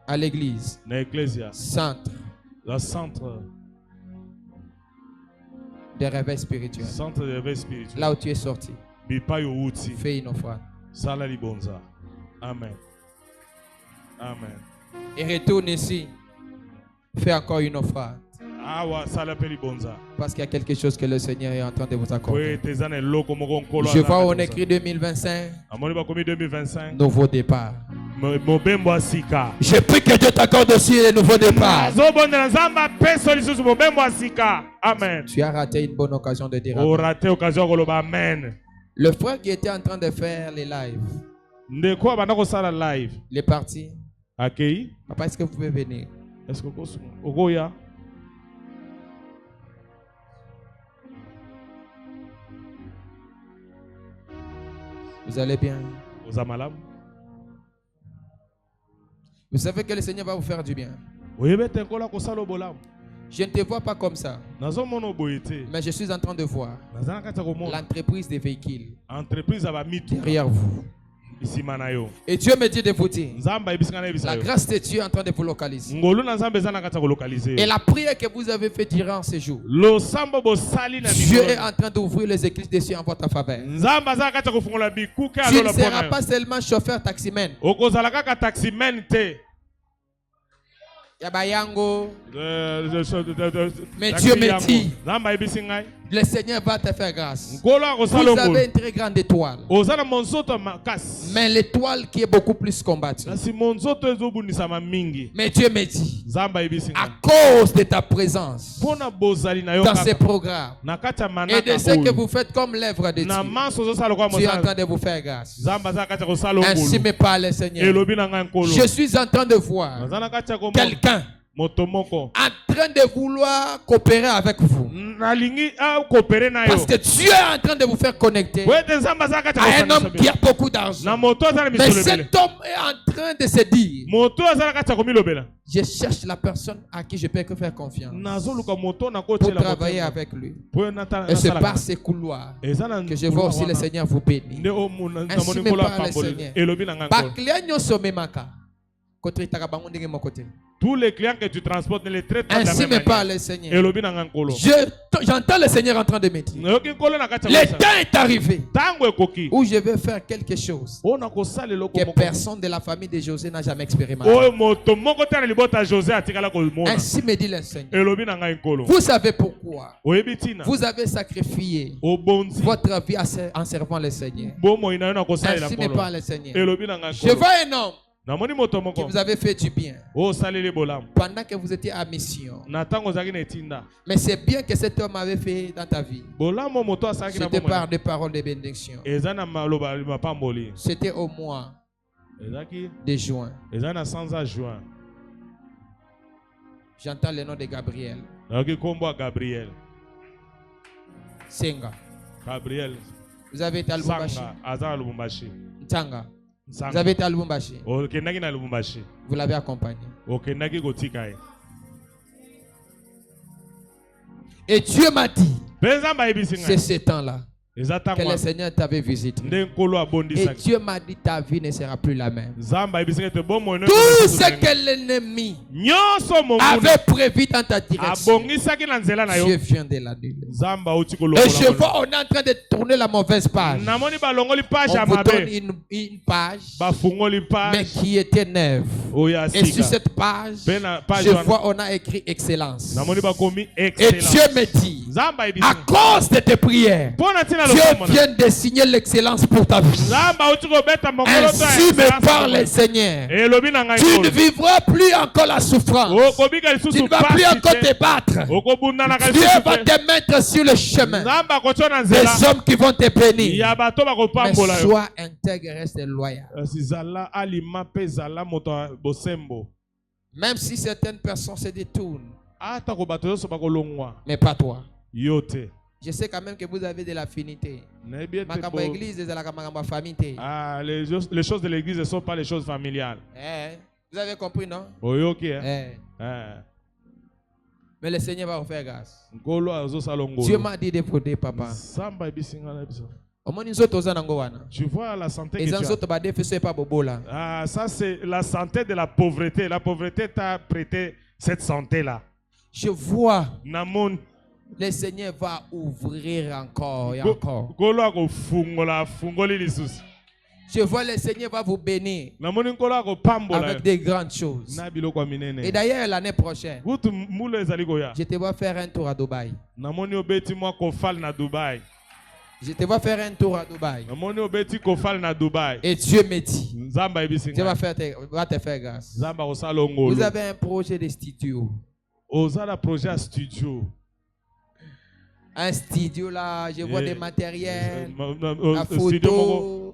à l'église, centre de réveil spirituel. Là où tu es sorti, fais une offrande. Amen. Amen. Et retourne ici. Fais encore une offrande. Parce qu'il y a quelque chose que le Seigneur est en train de vous accorder. Je vois où on écrit 2025. Nouveau départ. Je prie que Dieu t'accorde aussi un nouveau départ. Amen. Tu as raté une bonne occasion de dire amen. Le frère qui était en train de faire les lives. Il est parti. Papa, est-ce que vous pouvez venir? Est-ce que vous allez bien? Vous savez que le Seigneur va vous faire du bien. Je ne te vois pas comme ça. Mais je suis en train de voir l'entreprise des véhicules derrière vous. Et Dieu me dit de vous dire, la grâce de Dieu est en train de vous localiser. Et la prière que vous avez faite durant ces jours, Dieu est en train d'ouvrir les églises des cieux en votre faveur. Tu ne seras pas seulement chauffeur taximan. Yabayango. Mais Dieu me dit, le Seigneur va te faire grâce. Vous avez une très grande étoile. Mais l'étoile qui est beaucoup plus combattue. Mais Dieu me dit, à cause de ta présence dans ces programmes et de ce que vous faites comme l'œuvre de Dieu, tu es en train de vous faire grâce. Ainsi me parle le Seigneur. Je suis en train de voir quelqu'un en train train de vouloir coopérer avec vous. Parce que Dieu est en train de vous faire connecter à un homme qui a beaucoup d'argent. Mais cet homme est en train de se dire, je cherche la personne à qui je peux faire confiance pour travailler avec lui. Et c'est par ces couloirs que je vois aussi le Seigneur vous bénir. Ainsi me parle le Seigneur. Tous les clients que tu transportes, ne les traitent pas de la ainsi même me manière. parle le Seigneur. J'entends le Seigneur en train de me dire, le temps est arrivé où je vais faire quelque chose que personne de la famille de José n'a jamais expérimenté. Ainsi me dit le Seigneur. Vous savez pourquoi vous avez sacrifié votre vie en servant le Seigneur. Ainsi me parle le Seigneur. Je vois un homme qui vous avez fait du bien pendant que vous étiez à mission. Mais c'est bien que cet homme avait fait dans ta vie. C'était par des paroles de bénédiction. C'était au mois de juin. J'entends le nom de Gabriel. Senga. Vous avez été à Lubumbashi. Ntanga. Vous avez été à Lubumbashi. Vous l'avez accompagné. Et Dieu m'a dit, c'est ce temps-là que le Seigneur t'avait visité. Et Dieu m'a dit, ta vie ne sera plus la même. Tout ce que l'ennemi avait prévu dans ta direction, Dieu vient de l'annuler. Et je vois, on est en train de tourner la mauvaise page. On vous donne une page, mais qui était neuve. Et sur cette page, je vois, on a écrit excellence. Et Dieu me dit, à cause de tes prières, Dieu vient de signer l'excellence pour ta vie. Ainsi me parle le Seigneur. Tu ne vivras plus encore la souffrance. Tu ne vas plus encore te battre. Dieu va te mettre sur le chemin des hommes qui vont te bénir. Mais sois intègre, reste loyal. Même si certaines personnes se détournent, mais pas toi. Je sais quand même que vous avez de l'affinité. Les choses de l'église ne sont pas les choses familiales. Vous avez compris, non? Mais le Seigneur va vous faire grâce. Dieu m'a dit de prouver, papa. Tu vois la santé que tu as. Ça c'est la santé de la pauvreté. La pauvreté t'a prêté cette santé-là. Je vois. Le Seigneur va ouvrir encore et encore. Je vois le Seigneur va vous bénir avec des grandes choses. Et d'ailleurs, l'année prochaine, je te vois faire un tour à Dubaï. Je te vois faire un tour à Dubaï. Et Dieu me dit, Dieu va te faire grâce. Vous avez un projet de studio. Un studio là, je vois des matériels, la photo,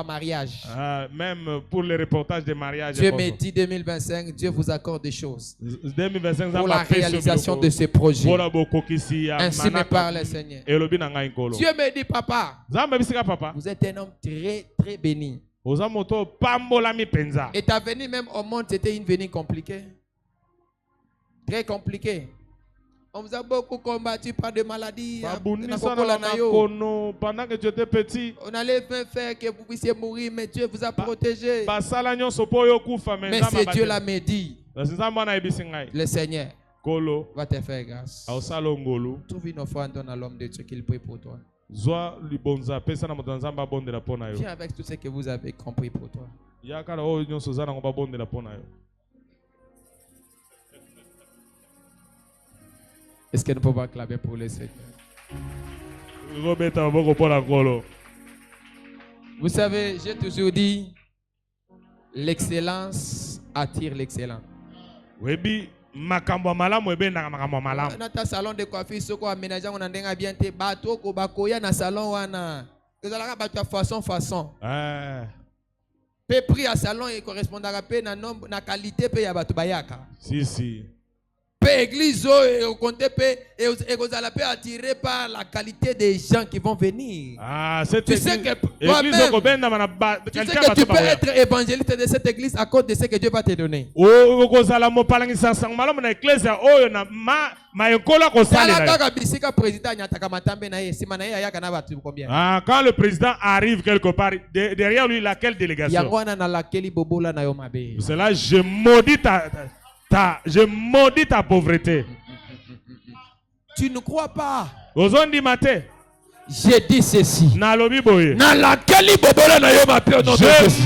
mariage. Même pour les reportages de mariage. Dieu me dit 2025, Dieu vous accorde des choses pour la réalisation de ce projet. Ainsi me parle le Seigneur. Dieu me dit, papa, vous êtes un homme très très béni. Et ta venue même au monde, c'était une venue compliquée. Très compliquée. On vous a beaucoup combattu par des maladies. Pendant que tu étais petit, on allait faire que vous puissiez mourir, mais Dieu vous a protégé. Mais c'est Dieu l'a dit. Le Seigneur va te faire grâce. Trouve une offrande, donne à l'homme de Dieu qu'il prie pour toi. Viens avec tout ce que vous avez compris pour toi. Est-ce que nous pouvons acclamer pour le Seigneur? Vous savez, j'ai toujours dit, l'excellence attire l'excellent. Notre salon de coiffure, ce qu'on a aménagé, on a bien été bateau, kobakoya na salon wana. Vous allez faire façon. Pe prix à salon et correspondant à pe na nombre na qualité pe ya batu bayaka. Si. Pe église et au compte pe et vous allez pe attirer par la qualité des gens qui vont venir. Ah, cette tu sais que tu peux être évangéliste de cette église à cause de ce que Dieu va te donner. Ah, quand le président arrive quelque part, derrière lui, laquelle délégation? C'est là, je maudis ta pauvreté. Tu ne crois pas? J'ai dit ceci. Je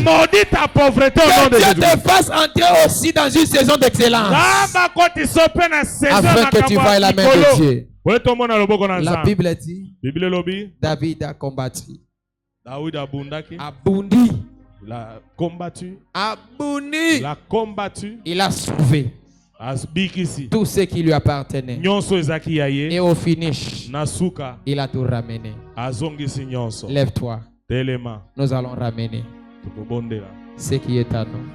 maudis ta pauvreté au nom de Jésus. Que Dieu te fasse entrer aussi dans une saison d'excellence. Afin que tu vailles la main de Dieu. La Bible dit, David a combattu. Abundi. Il a combattu. Abundi. Il a combattu. Il a sauvé tout ce qui lui appartenait. Et au finish, il a tout ramené. Lève-toi. Nous allons ramener ce qui est à nous.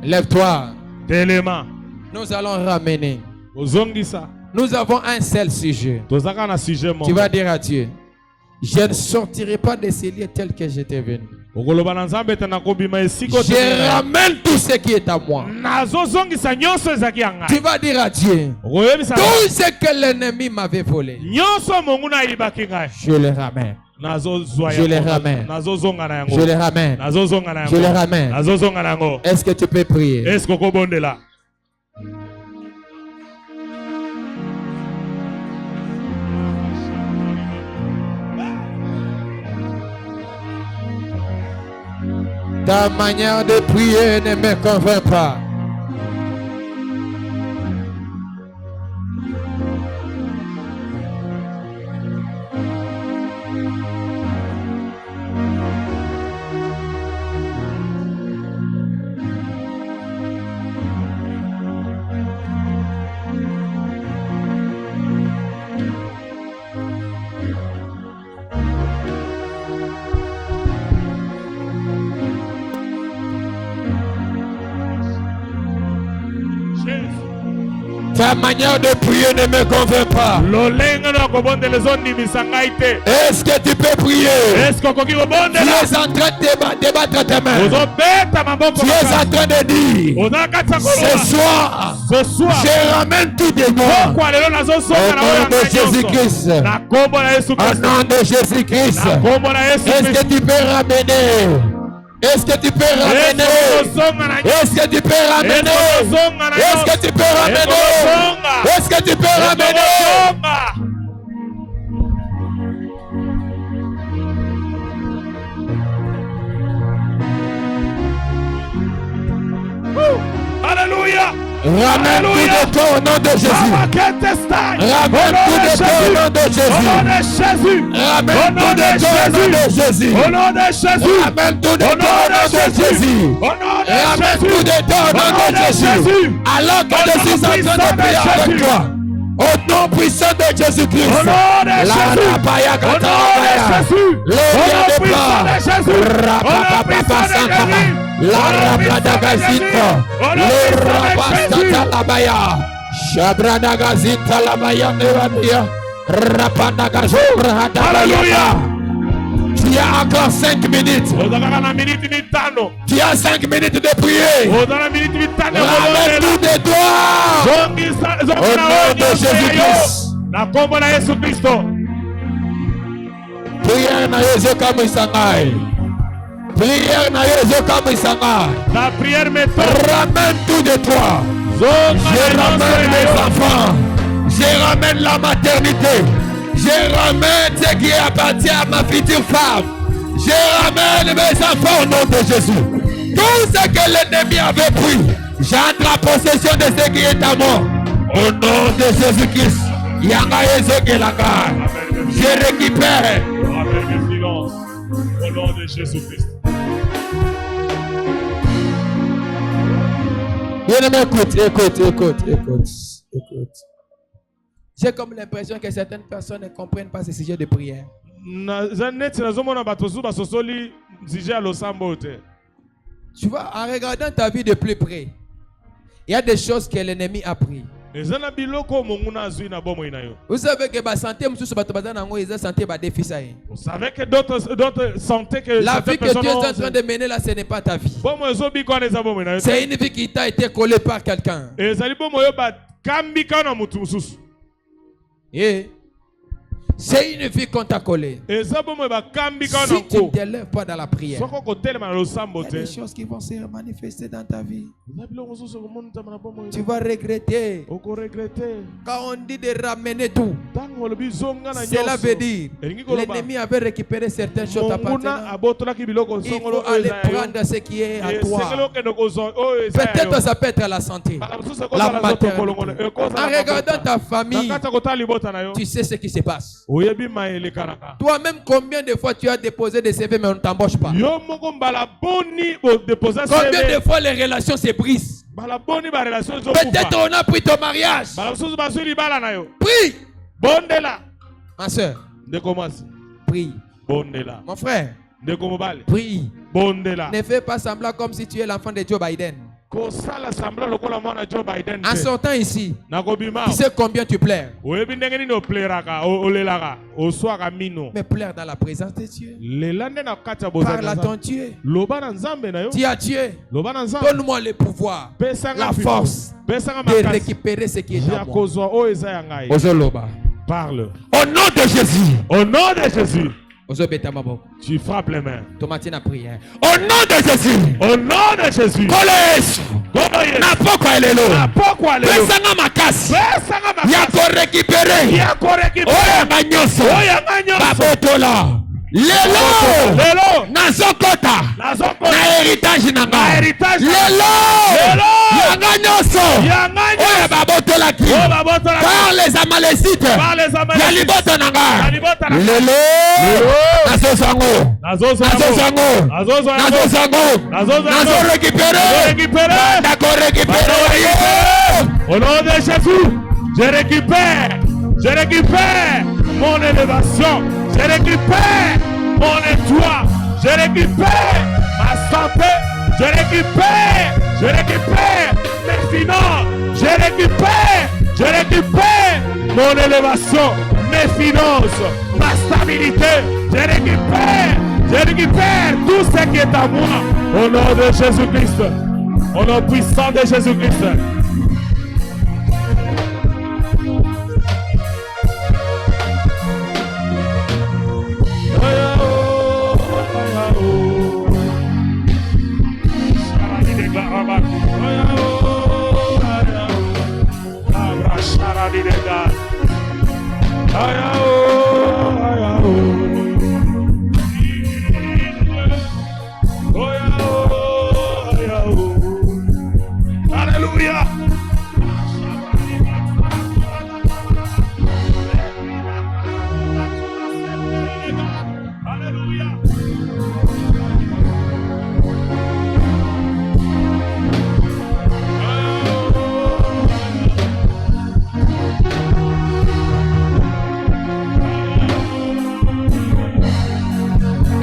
Lève-toi. Nous allons ramener. Nous avons un seul sujet. Tu vas dire à Dieu, je ne sortirai pas de ces lieux tels que j'étais venu. Je ramène tout ce qui est à moi. Tu vas dire à Dieu, tout ce que l'ennemi m'avait volé, je le ramène. Je les ramène. Je les ramène. Je les ramène. Est-ce que tu peux prier? Ta manière de prier ne me convainc pas. Ta manière de prier ne me convainc pas. Est-ce que tu peux prier? Tu es en train de débattre tes mains. Tu es en train de dire, ce soir, je ramène tout de moi. Au nom de Jésus-Christ. Au nom de Jésus-Christ. Est-ce que tu peux ramener? Est-ce que tu peux ramener? Est-ce que tu peux ramener? Est-ce que tu peux ramener? Est-ce que tu peux ramener? Alléluia. Ramène tout de toi au nom de Jésus. Ramène tout de toi au nom de Jésus. Ramène tout de toi au nom de Jésus. Ramène tout de toi au nom de Jésus. Ramène tout de toi au nom de Jésus. Alors que je suis en train de prier avec toi. Au nom puissant de Jésus-Christ. La rapaya katabaya. Le de blanc. Rapapapa santa. La rabadagazita. Le rabastata labaya. Shabradagazita labaya nevania. Rapadagazura hadabaya. Tu as encore 5 minutes. Tu as 5 minutes de prier. Ramène tout de toi. Au nom de Jésus-Christ. Prière na Yesu kama isangai. Prière na Yesu kama isangai. La prière ramène tout de toi. Je ramène mes enfants. Je ramène la maternité. Je ramène ce qui appartient à ma future femme. Je ramène mes enfants au nom de Jésus. Tout ce que l'ennemi avait pris, j'entre en possession de ce qui est à moi. Au nom de Jésus-Christ. Je récupère. Au nom de Jésus-Christ. Écoute. J'ai comme l'impression que certaines personnes ne comprennent pas ce sujet de prière. Tu vois, en regardant ta vie de plus près, il y a des choses que l'ennemi a pris. Vous savez que la santé, vous savez que d'autres santé que la vie que tu es en train de mener là, ce n'est pas ta vie. C'est une vie qui t'a été collée par quelqu'un. Et c'est une vie qu'on t'a collée. Si tu ne te lèves pas dans la prière, il y a des choses qui vont se manifester dans ta vie. Tu vas regretter. Quand on dit de ramener tout, cela veut dire l'ennemi avait récupéré certaines choses appartenant. Il faut aller prendre ce qui est à toi. Peut-être ça peut être la santé, la maternité. En regardant ta famille, tu sais ce qui se passe. Toi-même, combien de fois tu as déposé des CV mais on ne t'embauche pas? Combien de fois les relations se brisent? Peut-être on a pris ton mariage. Prie. Ma soeur, prie. Mon frère, prie. Ne fais pas semblant comme si tu es l'enfant de Joe Biden. En sortant ici, tu sais combien tu pleures. Mais pleure dans la présence de Dieu. Parle à ton Dieu. Tu as tué. Donne-moi le pouvoir, la force de récupérer ce qui est à moi. Parle. Au nom de Jésus. Au nom de Jésus. Tu frappes les mains. Au nom de Jésus. Au nom de Jésus. Lelo nazokota na héritage nanga lelo yanga nyonso oya babotolaki par les Amalécites ya liboto nanga lelo nazo récupérer au nom de Jésus. Je récupère mon élévation. Je récupère mon étoile. Je récupère ma santé. Je récupère mes finances. Je récupère mon élévation, mes finances, ma stabilité. Je récupère tout ce qui est à moi. Au nom de Jésus-Christ. Au nom puissant de Jésus-Christ. Alléluia.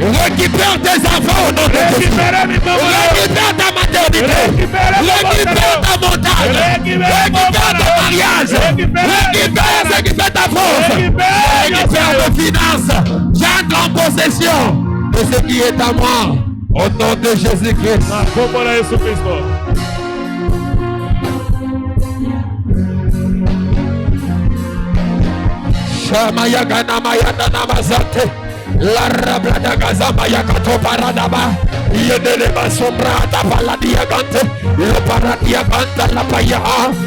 Récupère tes enfants au nom de Jésus. Récupère ta maternité. Récupère ta montagne. Récupère ton mariage. Récupère ta force. Récupère nos finances. J'entre en possession de ce qui est à moi. Au nom de Jésus-Christ. Shamaya gana mayana namazate. La rablada gazama yakato paradaba. Yedele basombra tapala diagante. Le paradia ganta la paya.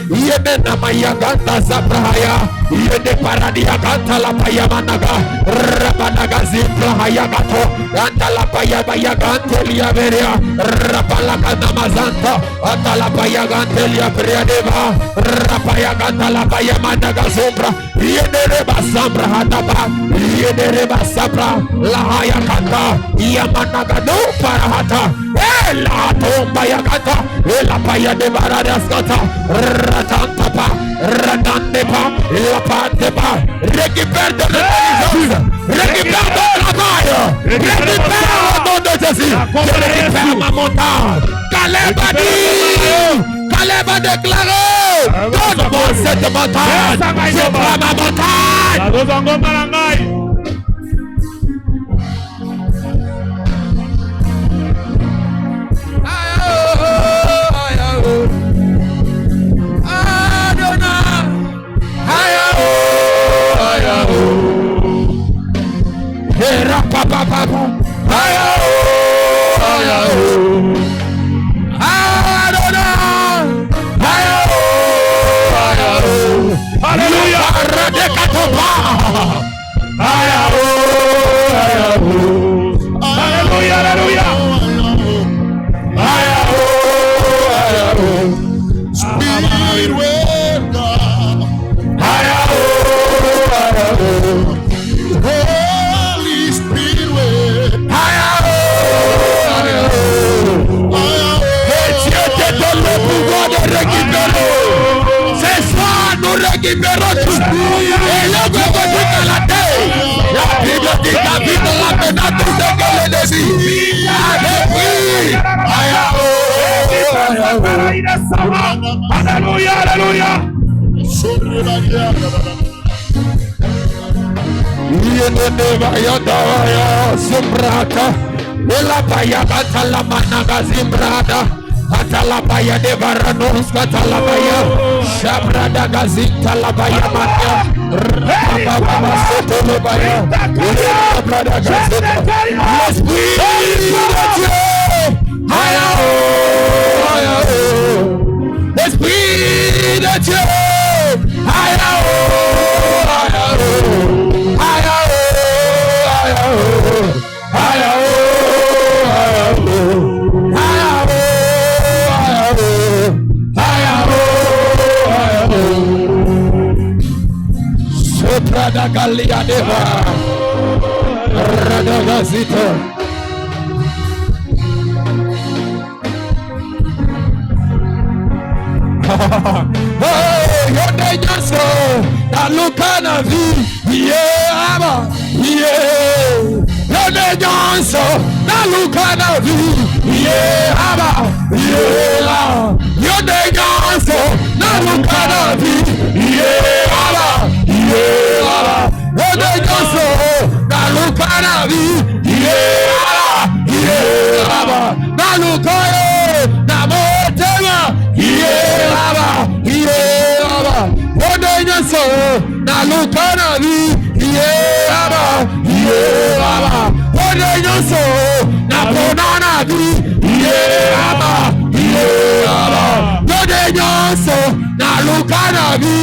Yemena maya ganta zabrahaya. Yede paradia ganta la paya managa. Rabanaga zimbra hayagato. Ganta la paya baya gante liya veria. Rabala gana mazanta. Anta la paya gante liya veria deva. Rabaya ganta la paya managa zombra. Yedele basambra hadaba. Yedele basambra. La haya kata. Yamanaga no parahata. La tomba ya kata. La paya de baradas kata. Ratantapa. Ratandepa. La pantepa. Récupère de l'intelligence. Récupère ton travail. Récupère au nom de Jésus. Je récupère ma montagne. Caleb a dit. Caleb a déclaré. Donne-moi cette montagne. Je prends ma montagne. Récupérons tout. Et le Bible dit qu'à la terre, la Bible dit David ramena tout ce que le désir. Alléluia, alléluia. Atalabaya de Varanos, Catalabaya, Shabrada Gazita Labaya Mania, Rababa Sotolabaya, Shabrada Gazita, l'esprit de Dieu, l'esprit de Dieu, Rada Galia Deva Rada Gazita Yonde nyaso na lukana vi Aba Yonde nyaso na lukana vi Aba Yonde nyaso na lukana vi Aba Yonde nyaso na lukana vi Aba na lukayo na motema Aba Yonde nyaso na lukana vi Aba Yonde nyaso na ponana vi Aba Yonde nyaso na lukana vi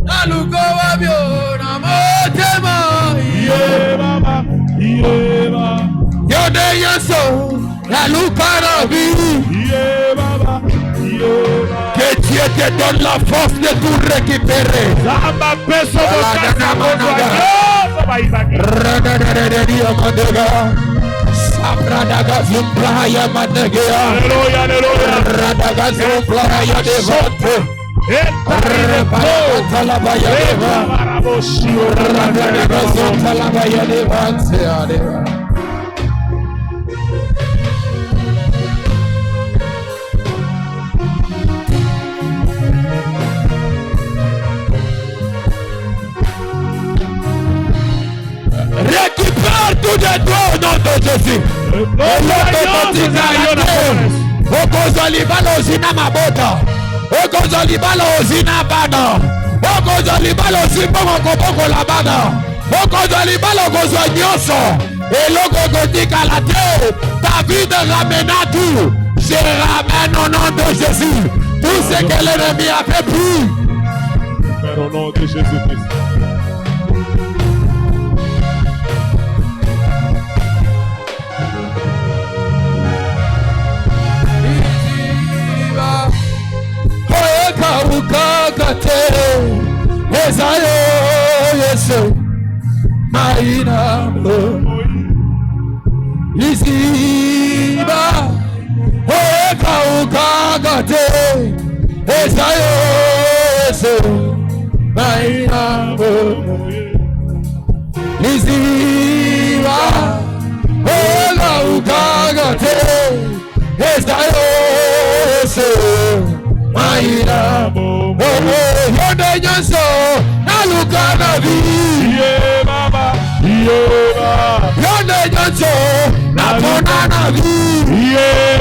na lukawa bio na motema Yonde nyaso na lukana vi que Dieu te donne la force de tout récupérer. Récupère tout de toi au nom de Jésus. Okozolibalo zina mabota. Okozolibalo zina bana. Okozolibalo zimbongo koboko la bana. Okozolibalo kozwa nyonso. Eloko kotika la terre. David ramena tout. Je ramène au nom de Jésus. Tout ce que l'ennemi a fait pour. Au nom de Jésus-Christ. Ukakate ezayo Yesu maina isiba eka ukakate ezayo Yesu maina Maïla, Yonde Nyanso, Naluka Navi, Baba, Yonde Nyanso, Napona Navi,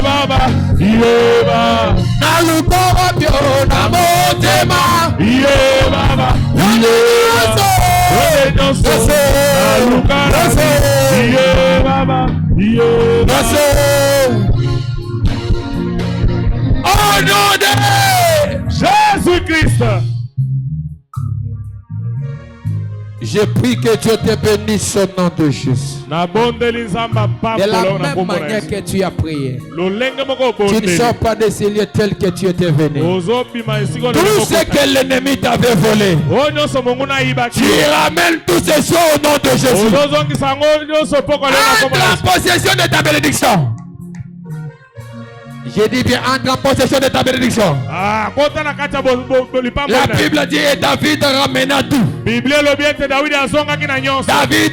Baba, Naluka Rabio, Namotema, Baba, Yonde Nyanso, Naluka Navi, Baba, au nom de Jésus-Christ. Je prie que Dieu te bénisse au nom de Jésus. De la même manière que tu as prié. Tu ne sors pas de ces lieux tels que tu étais venu. Tout ce que l'ennemi t'avait volé, tu ramènes tous ces choses au nom de Jésus. Entre en possession de ta bénédiction. J'ai dit bien, entre en possession de ta bénédiction. La Bible dit et David ramena tout. David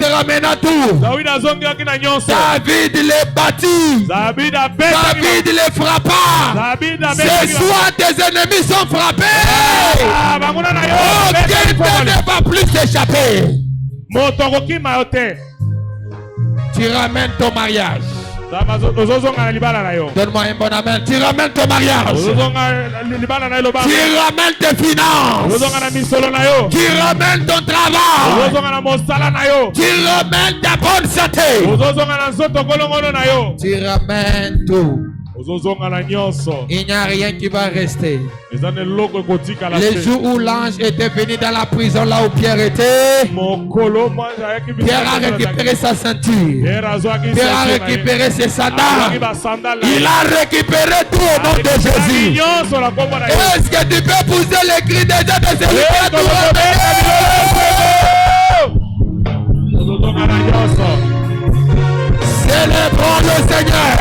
ramena tout. David les battit. David les frappa. Ce soir tes ennemis sont frappés. Aucun ne va plus s'échapper. Tu ramènes ton mariage. Donne-moi un bon amen. Tu ramènes ton mariage. Tu ramènes tes finances. Tu ramènes ton travail. Tu ramènes ta bonne santé. Tu ramènes tout. Il n'y a rien qui va rester. Les jours où l'ange était venu dans la prison là où Pierre était, Pierre a récupéré sa ceinture. Pierre a récupéré ses sandales. Il a récupéré tout au nom de Jésus. Est-ce que tu peux pousser les cris des gens de celui qui a tout redonné? Célébrons le Seigneur.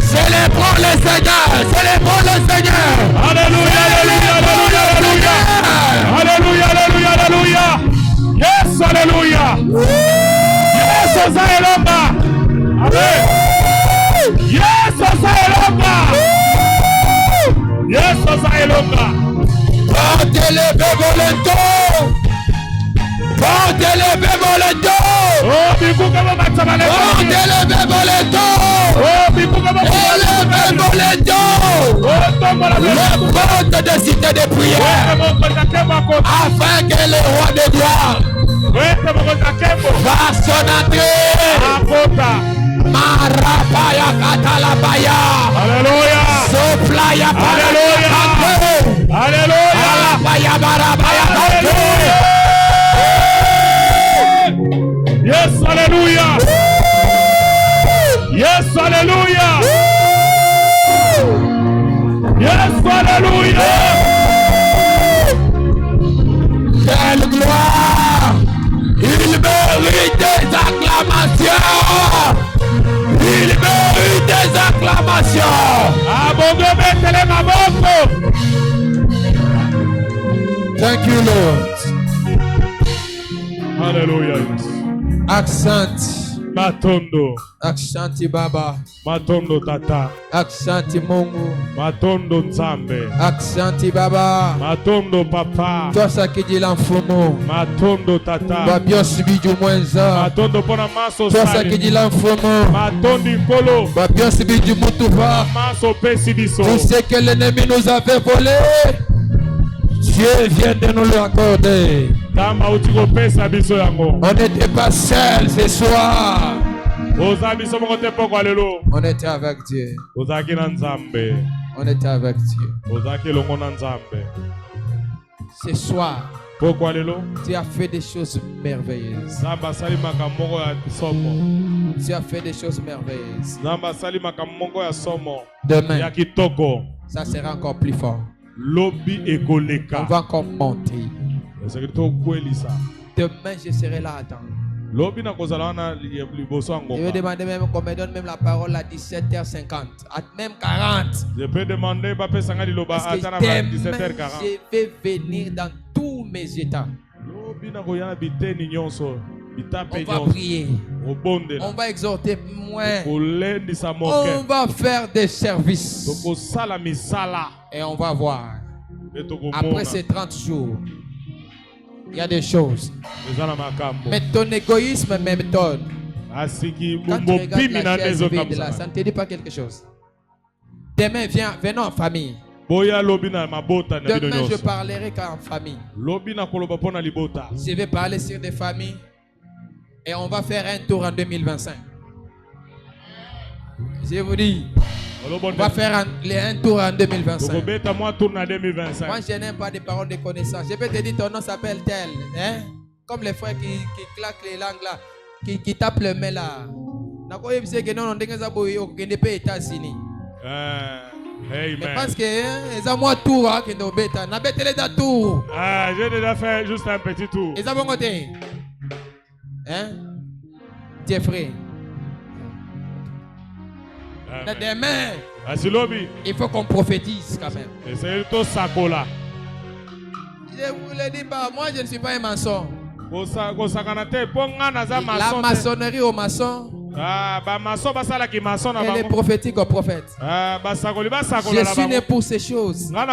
Célébrons le Seigneur. Célébrons le Seigneur. Alléluia, alléluia, alléluia, alléluia, alléluia, alléluia. Yes, alléluia. Yes, Osaelomba. Amen. Yes, Osaelomba. Yes, Osaelomba. Portez-le volonté. Portez-le volonté. Oh, Bibouka Matamale. Portez-le volonté. Les portes de cité de prière, afin que le roi de gloire fasse son entrée. Marapaya Katalabaya. Alléluia. Soplaya. Alléluia. Alléluia. Alléluia. Barabaya. Yes, alléluia. Yes, alléluia. Yes, alléluia. Quelle gloire. Il mérite des acclamations. Il mérite des acclamations. Thank you, Lord. Hallelujah. Accent. Matondo. Aksanti Baba. Matondo Tata. Aksanti Mungu. Matondo Nzambe. Aksanti Baba. Matondo Papa. Tosa kijila mfumo. Matondo Tata. Babiosi biju mwenza. Matondo pona maso sali. Tosa kijila mfumo. Matondi Nkolo. Babiosi biju mutuva. Maso pesi biso. Tout ce que l'ennemi nous avait volé, Dieu vient de nous l'accorder. On n'était pas seul ce soir. On était avec Dieu. On était avec Dieu. Ce soir, tu as fait des choses merveilleuses. Tu as fait des choses merveilleuses. Demain, ça sera encore plus fort. On va encore monter. Demain, je serai là à attendre. Je vais demander même qu'on me donne même la parole à 17h50, à même 40. Je peux demander parce que demain, je vais venir dans tous mes états. On va prier. On va exhorter moins. On va faire des services. Et on va voir. Après ces 30 jours, il y a des choses. Mais ton égoïsme m'étonne. Quand tu regardes la chaise vide là, ça ne te dit pas quelque chose. Demain, venons en famille. Demain, je parlerai qu'en famille. Je vais parler sur des familles. Et on va faire un tour en 2025. Je vous dis, on va faire un tour en 2025. Moi, je n'aime pas des paroles de connaissance. Je vais te dire, ton nom s'appelle tel. Hein? Comme les frères qui claquent les langues là, qui tapent le main là. Mais parce que ils ont moi tour qui nous bêta. Na bête les tour. Ah, j'ai déjà fait juste un petit tour. Ils ont bon côté. Hein? Jeffrey. Demain, il faut qu'on prophétise quand même. Et c'est tout ça là. Je vous le dis pas, moi je ne suis pas un maçon. La maçonnerie au maçon. Elle est prophétique au prophète. Je suis né pour ces choses. Quand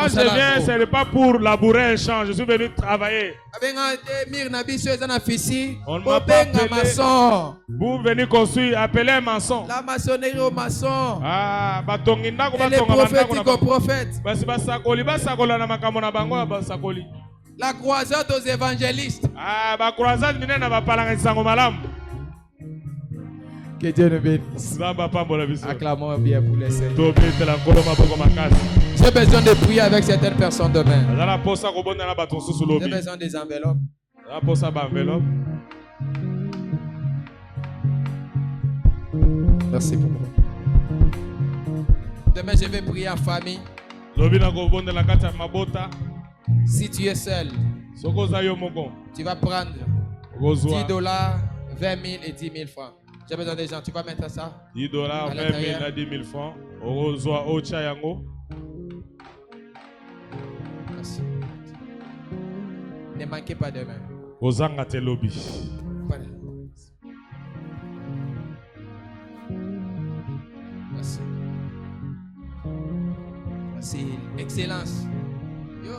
je viens, ce n'est pas pour labourer un champ. Je suis venu travailler. On m'a pas appelé. Vous venez construire, appelez un maçon. La maçonnerie au maçon. Elle est prophétique au prophète. La croisade aux évangélistes. Que Dieu nous bénisse. Acclamons bien pour les Seigneurs. J'ai besoin de prier avec certaines personnes demain. J'ai besoin des enveloppes. Merci beaucoup. Demain, je vais prier en famille. Si tu es seul, tu vas prendre $10, 20 000 et 10 000 francs. J'ai besoin des gens. Tu vas mettre ça? $10, 20 000 et 10 000 francs. Merci. Ne manquez pas demain. Merci. Merci. Excellence. Yo.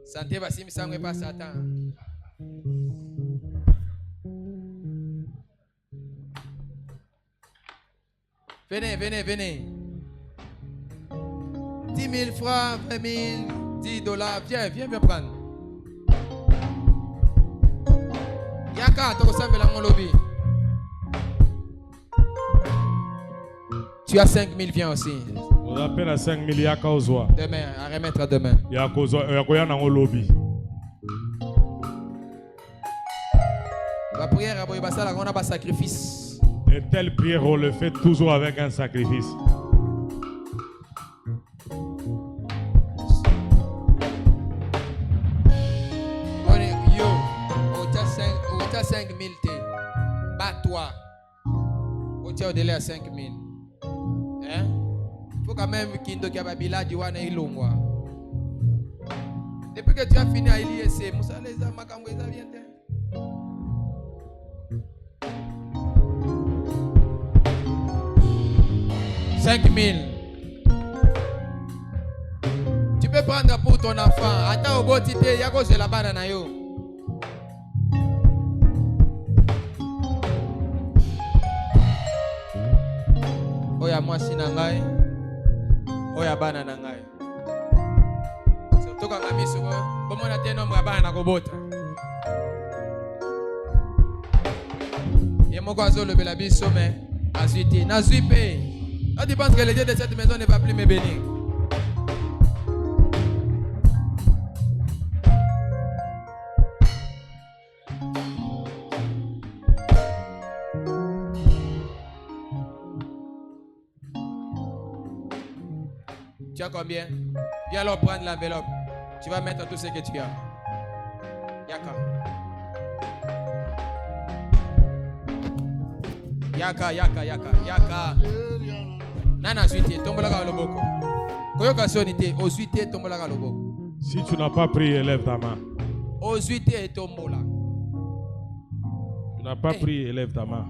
Santé, Bassim, ça ne pas Satan. Venez, venez, venez. 10 000 francs, 20 000, $10. Viens, viens me prendre. Yaka, tu ressembles à mon lobby. Tu as 5 000, viens aussi. On appelle à 5 000 yaka ozwa. Demain, à remettre demain. Yaka ozwa, yaka na lobby. La prière, on a un sacrifice. Et telle prière, on le fait toujours avec un sacrifice. Yo, on t'a 5 000 T. Bats-toi. On t'a au-delà à 5 000. Hein? Faut quand même qu'il y ait un babila du wana ilongwa. Depuis que tu as fini à l'ISC, Moussa les a makamwe ça vient. 5 000. Tu peux prendre pour ton enfant. Attends au bout tité, yako c'est la banane yo. Oya mwasi na ngai. Oya bana na ngai. Surtout quand ngami suko, bomo na teno mwa bana ko bota. Yemo kwa zolo bela biso mais azuité, na zuipé. Quand tu penses que le Dieu de cette maison ne va plus me bénir. Tu as combien? Viens alors prendre l'enveloppe. Tu vas mettre tout ce que tu as. Yaka. Yaka, yaka, yaka, yaka. Nana suite, tombola ka loboko. Koyoka sonité, o suite tombola ka loboko. Si tu n'as pas prié, élève ta main. Tu n'as pas prié, élève ta main.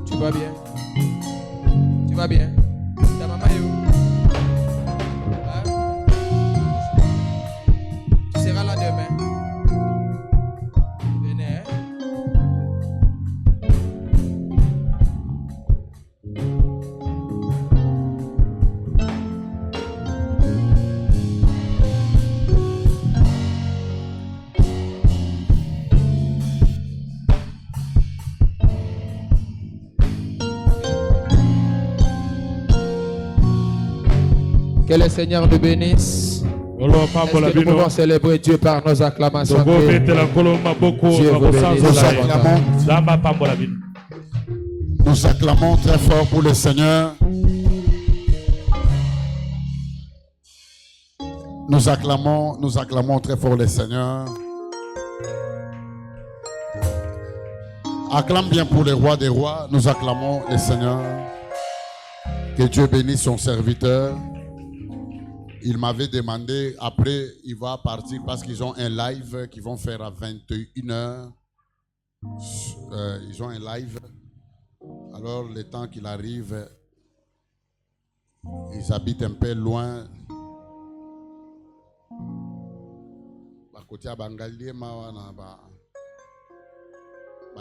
Tu vas bien? Tu vas bien? Ta maman est où? Hein? Tu seras là demain. Venez. Que le Seigneur nous bénisse. Est-ce que nous pouvons célébrer Dieu par nos acclamations? Dieu vous bénisse. Nous acclamons très fort pour le Seigneur. Nous acclamons très fort le Seigneur. Acclame bien pour le roi des rois. Nous acclamons le Seigneur. Que Dieu bénisse son serviteur. Il m'avait demandé, après il va partir parce qu'ils ont un live qu'ils vont faire à 21h. Ils ont un live. Alors le temps qu'il arrive, ils habitent un peu loin. Côté à Bangali,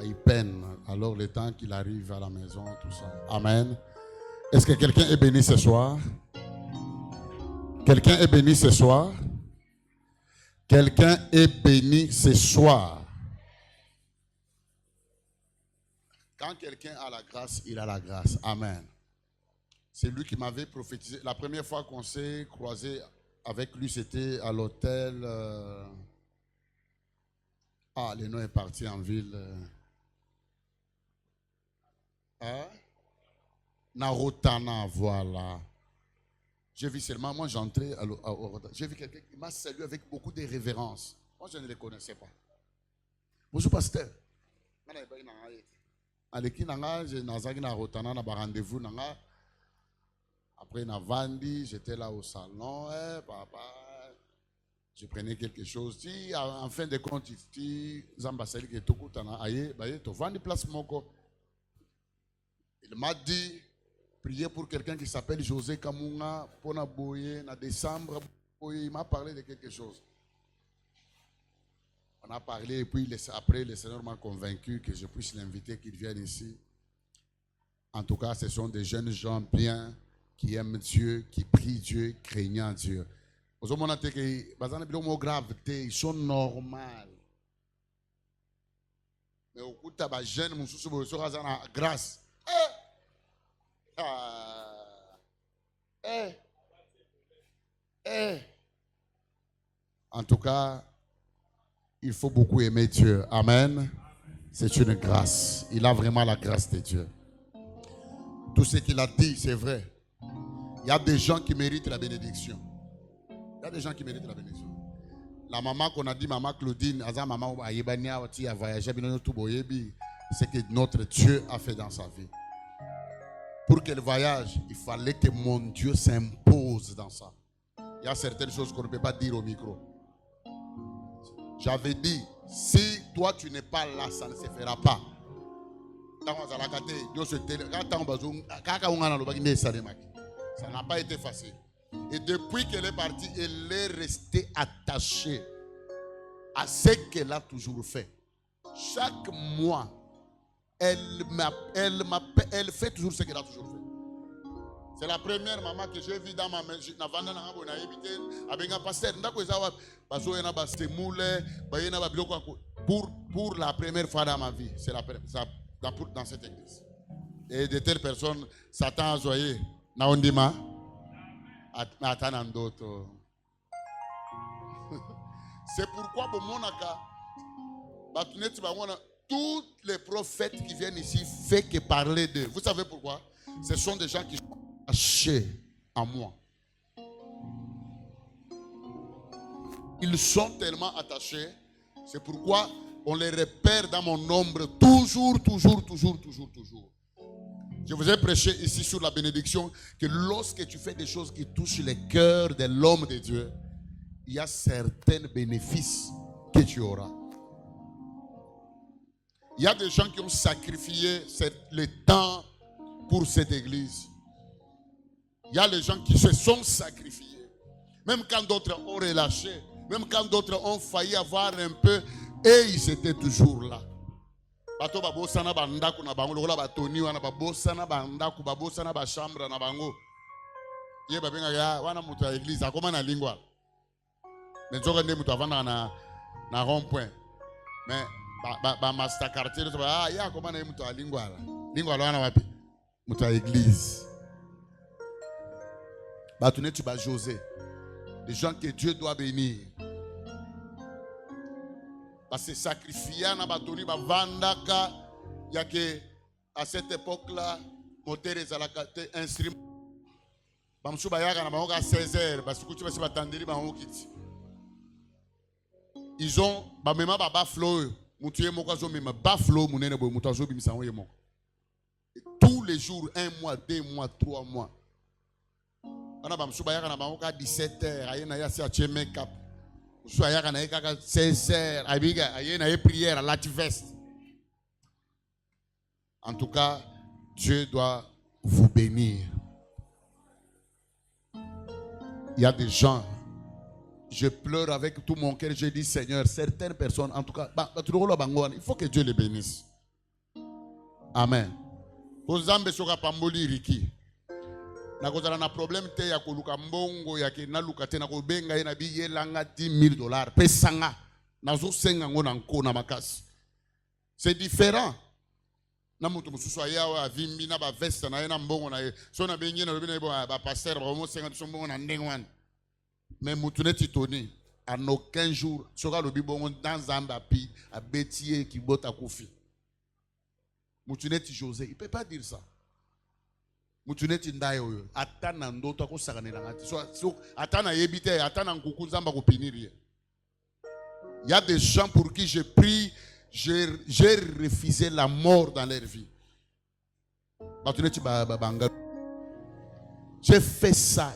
il peine. Alors le temps qu'il arrive à la maison, tout ça. Amen. Est-ce que quelqu'un est béni ce soir? Quelqu'un est béni ce soir? Quelqu'un est béni ce soir? Quand quelqu'un a la grâce, il a la grâce. Amen. C'est lui qui m'avait prophétisé. La première fois qu'on s'est croisé avec lui, c'était à l'hôtel. Le nom est parti en ville. Narotana, voilà. J'ai vu seulement, moi j'entrais j'ai vu quelqu'un qui m'a salué avec beaucoup de révérence. Moi je ne le connaissais pas. Bonjour pasteur. Après Navandi, j'étais là au salon. Papa, je prenais quelque chose. En fin de compte, il m'a dit, priez pour quelqu'un qui s'appelle José Kamunga, pour Naboye, en décembre, il m'a parlé de quelque chose. On a parlé et puis après le Seigneur m'a convaincu que je puisse l'inviter, qu'il vienne ici. En tout cas, ce sont des jeunes gens bien, qui aiment Dieu, qui prient Dieu, craignant Dieu. Ils sont normaux. Mais au coup de jeune, grâce. En tout cas, il faut beaucoup aimer Dieu. Amen. C'est une grâce. Il a vraiment la grâce de Dieu. Tout ce qu'il a dit, c'est vrai. Il y a des gens qui méritent la bénédiction. Il y a des gens qui méritent la bénédiction. La maman qu'on a dit, maman Claudine, c'est que notre Dieu a fait dans sa vie. Pour qu'elle voyage, il fallait que mon Dieu s'impose dans ça. Il y a certaines choses qu'on ne peut pas dire au micro. J'avais dit, si toi tu n'es pas là, ça ne se fera pas. Ça n'a pas été facile. Et depuis qu'elle est partie, elle est restée attachée à ce qu'elle a toujours fait. Chaque mois, elle fait toujours ce qu'elle a toujours fait. C'est la première maman que j'ai vue dans ma maison. Pour la première fois dans ma vie, c'est dans cette église. Et de telles personnes, Satan a joyé. C'est pourquoi tous les prophètes qui viennent ici ne font que parler d'eux. Vous savez pourquoi? Ce sont des gens qui sont attachés à moi. Ils sont tellement attachés. C'est pourquoi on les repère dans mon ombre toujours. Je vous ai prêché ici sur la bénédiction que lorsque tu fais des choses qui touchent le cœur de l'homme de Dieu, il y a certains bénéfices que tu auras. Il y a des gens qui ont sacrifié le temps pour cette église. Il y a des gens qui se sont sacrifiés. Même quand d'autres ont relâché, même quand d'autres ont failli avoir un peu, et ils étaient toujours là. Bato babosana bandaku na bango lokola batoni wana babosana bandaku babosana ba chambre na bango. Ye babenga ya wana mutu ya église akoma na lingwa. Mais nzoka nde mutu avanda na rond-point. Mais ba master quartier to ba ya akoma na mutu ya lingwa la. Lingwa wana wapi? Mutu ya église. Bato ne tu ba José. Des gens que Dieu doit bénir. Parce que sacrifier na batoni ba vandaka ya que à cette époque-là moteur ezalaka te instrument bamsu bayaka na bango ka 16h parce que tu vas se batandeli bango kiti. Ils ont ba mema ba flow mutu ye moko zo mema ba flow munene boy mutu zo bimisa ye moko. Tous les jours 1 mois 2 mois 3 mois. Ana bamsu bayaka na bango ka 17h ayena ya se a che make up. Soyez à 16h, à prière, à la veste. En tout cas, Dieu doit vous bénir. Il y a des gens, je pleure avec tout mon cœur, je dis Seigneur, certaines personnes, en tout cas, il faut que Dieu les bénisse. Amen. Nakozala na problème te ya koluka mbongo ya ke na luka te na ko benga na bi yelanga $10,000 pesanga nazo senga ngona nko na makasi. C'est différent. Na mutu mususu ayawa avimbi na ba veste na yena mbongo na ye. So na bengi na lobi na ba pasteur ba mo senga so mbongo na ndengwana. Mais mutu neti toni en aucun jour soka lobi bongo dans zamba pi a betier ki bota kofi. Mutu neti José, il peut pas dire ça. Mutuneti ndaye oyo atana ndoto akosakanela ngati so atana yebite atana nkuku nzamba kopiniri. Il y a des gens pour qui je prie, j'ai refusé la mort dans leur vie. Batuneti banga. J'ai fait ça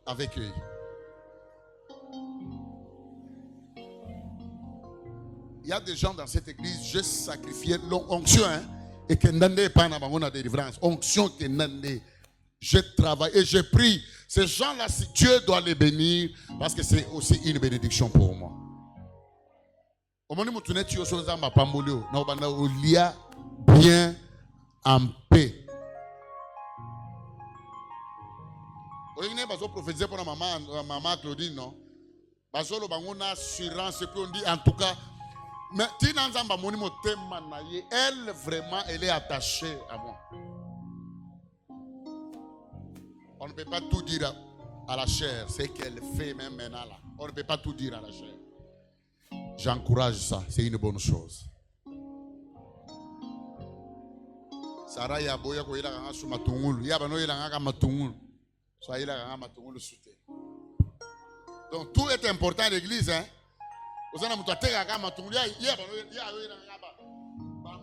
avec eux. Il y a des gens dans cette église, j'ai sacrifié l'onction, hein? Et que n'ande pas na bango na délivrance. Onction que n'ande. Je travaille et je prie. Ces gens-là, si Dieu doit les bénir, parce que c'est aussi une bénédiction pour moi. Au moment où tu es bien en paix. Vous avez prophétisé pour maman Claudine, non? Vous avez une assurance, et puis on dit en tout cas. Mais elle vraiment, elle est attachée à moi. On ne peut pas tout dire à la chair, c'est qu'elle fait même maintenant là. On ne peut pas tout dire à la chair. J'encourage ça, c'est une bonne chose. Sarah yaboya ko ila nga su matungulu, ya bano ila nga matungulu. So ila nga matungulu sute. Donc tout est important à l'église, hein. Osana mutateka kama matungulu ya bano ya ila nga ba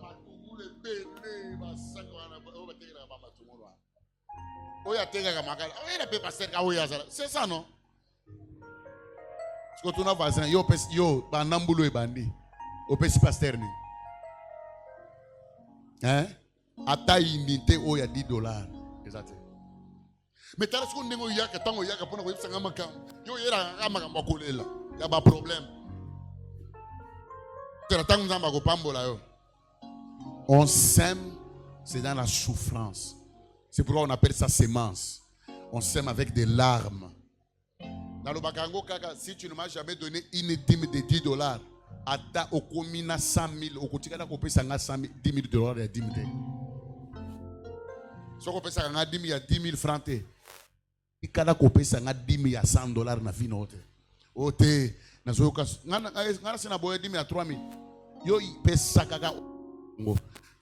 matungulu bene ba sakwana ba teka ba matungulu. Oya teka kama kala. Oya pe passer ka oya sala. C'est ça non? Parce que tu n'as pas yo ba nambulo e bandi. O pesi pasteur ni. Hein? Ata unité oya $10. Exact. Mais t'as ce qu'on dit oya ka tango ya ka pona ko yipsanga makam. Yo yera ka makam ba kolela. Ya ba problème. On sème, c'est dans la souffrance. C'est pourquoi on appelle ça sémence. On sème avec des larmes. Dans le Bakango, si tu ne m'as jamais donné une dîme de $10, Ata okomina 100,000, okotikana kopé sanga 10 000 $ ya dîme. Si on kopé sanga 10 000 ya 10 000 francs, ikana kopé sanga 10 000 ya $100 na vie note. Ote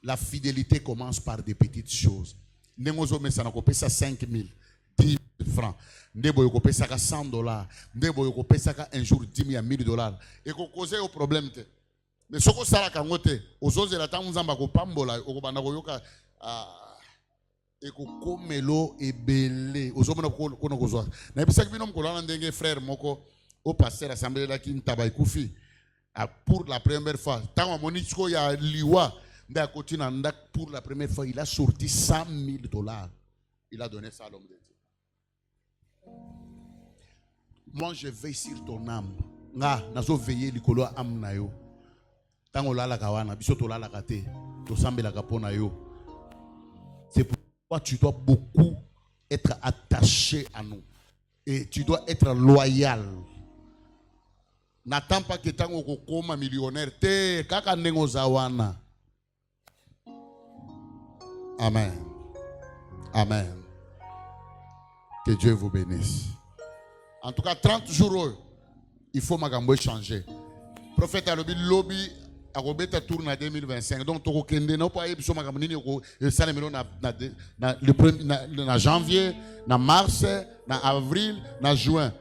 La fidélité commence par des petites choses. Nengozo mesana ko pesa 5 000, 10 000 francs. Ndebo yoko pesa ka $100. Ndebo yoko pesa ka un jour 10 000 à $1,000. Et ko cause au problème te. Mais soko sala kangote, ozoze la tamu nzamba ko pambola, okobanda ko yoka et ko komelo ebele. Ozomona ko no kozwa. Na bisa ki binom ko lana ndenge frère moko au pasteur assemblée la ki ntaba ikufi. Pour la première fois, tant moniko ya liwa pour la première fois, il a sorti $100,000. Il a donné ça à l'homme de Dieu. Moi, je veille sur ton âme. Nazo veiller likolo âme na yo. Tango la kawana, bisoto la kate, to sambe la kapona yo. C'est pourquoi tu dois beaucoup être attaché à nous. Et tu dois être loyal. N'attends pas que tango kokoma millionnaire te kaka nengo zawana. Amen. Amen. Que Dieu vous bénisse. En tout cas, 30 jours, il faut magambo changer. Prophète Alobi Lobby a robeta tourne en 2025. Donc, tu kende na pas ebiso magambo nini ko salemelo na janvier, na mars, na avril, na juin.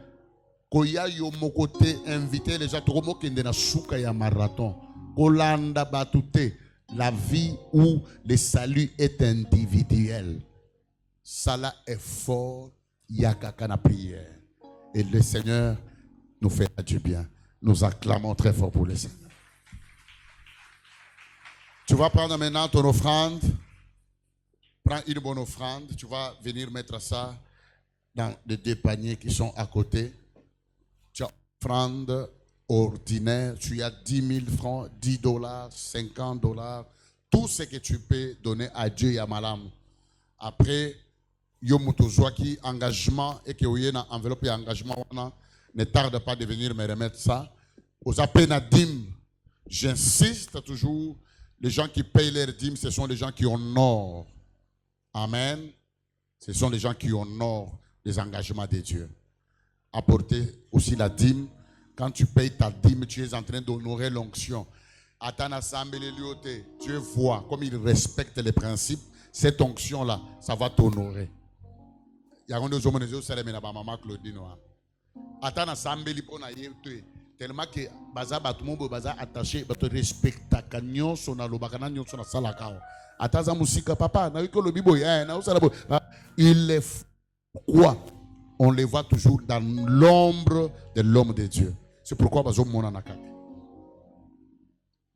Koya yo mokote inviter les gens to kende na suka ya marathon. Kolanda batute. La vie où le salut est individuel. Cela est fort. Yakaka na prière. Et le Seigneur nous fait du bien. Nous acclamons très fort pour le Seigneur. Tu vas prendre maintenant ton offrande. Prends une bonne offrande. Tu vas venir mettre ça dans les deux paniers qui sont à côté. Tu as offrande ordinaire, tu as 10 000 francs, $10, $50, tout ce que tu peux donner à Dieu et à Malam. Après, qui engagement et que vous avez enveloppe et engagement, ne tarde pas de venir me remettre ça. Aux appels à dîmes, j'insiste toujours, les gens qui payent leurs dîmes, ce sont les gens qui honorent. Amen. Ce sont les gens qui honorent les engagements de Dieu. Apportez aussi la dîme. Quand tu payes ta dîme, tu es en train d'honorer l'onction. Dieu voit comme il respecte les principes. Cette onction-là, ça va t'honorer. Il y a un autre homme qui s'est maman Claudine. Tellement que baza batumubo baza attaché bato respecta kanyo sona lobakana nyo sona salaka. Ataza musika papa na wiko lobibo ya na usala bo. Il est quoi? On les voit toujours dans l'ombre de l'homme de Dieu. C'est pourquoi bazo mona nakate.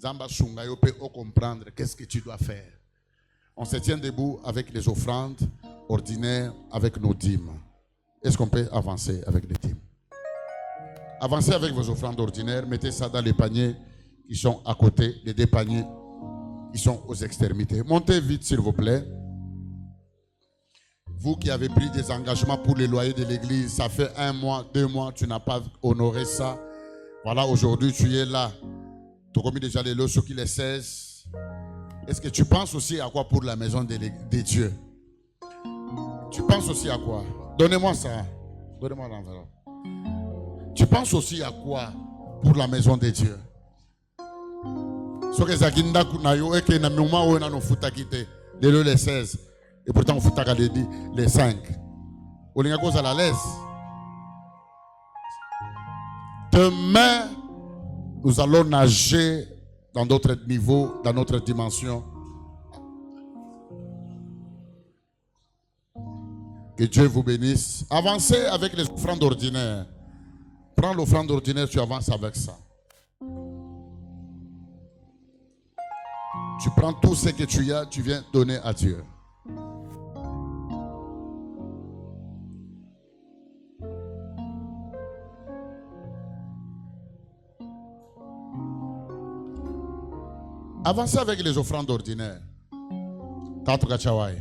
Zamba sunga yo peut comprendre qu'est-ce que tu dois faire. On se tient debout avec les offrandes ordinaires, avec nos dîmes. Est-ce qu'on peut avancer avec les dîmes? Avancez avec vos offrandes ordinaires, mettez ça dans les paniers qui sont à côté, les deux paniers qui sont aux extrémités. Montez vite s'il vous plaît. Vous qui avez pris des engagements pour les loyers de l'église, ça fait 1 mois, 2 mois, tu n'as pas honoré ça. Voilà, aujourd'hui tu es là. Tu as commis déjà les lots sur qui les 16. Est-ce que tu penses aussi à quoi pour la maison de Dieu? Tu penses aussi à quoi? Donnez-moi ça. Donnez-moi l'enveloppe. Tu penses aussi à quoi pour la maison de Dieu? Les 16. Et pourtant, on fout les 5. On est à la laisse. Demain, nous allons nager dans d'autres niveaux, dans notre dimension. Que Dieu vous bénisse. Avancez avec les offrandes ordinaires. Prends l'offrande ordinaire, tu avances avec ça. Tu prends tout ce que tu as, tu viens donner à Dieu. Avancez avec les offrandes ordinaires. Tato kachawai.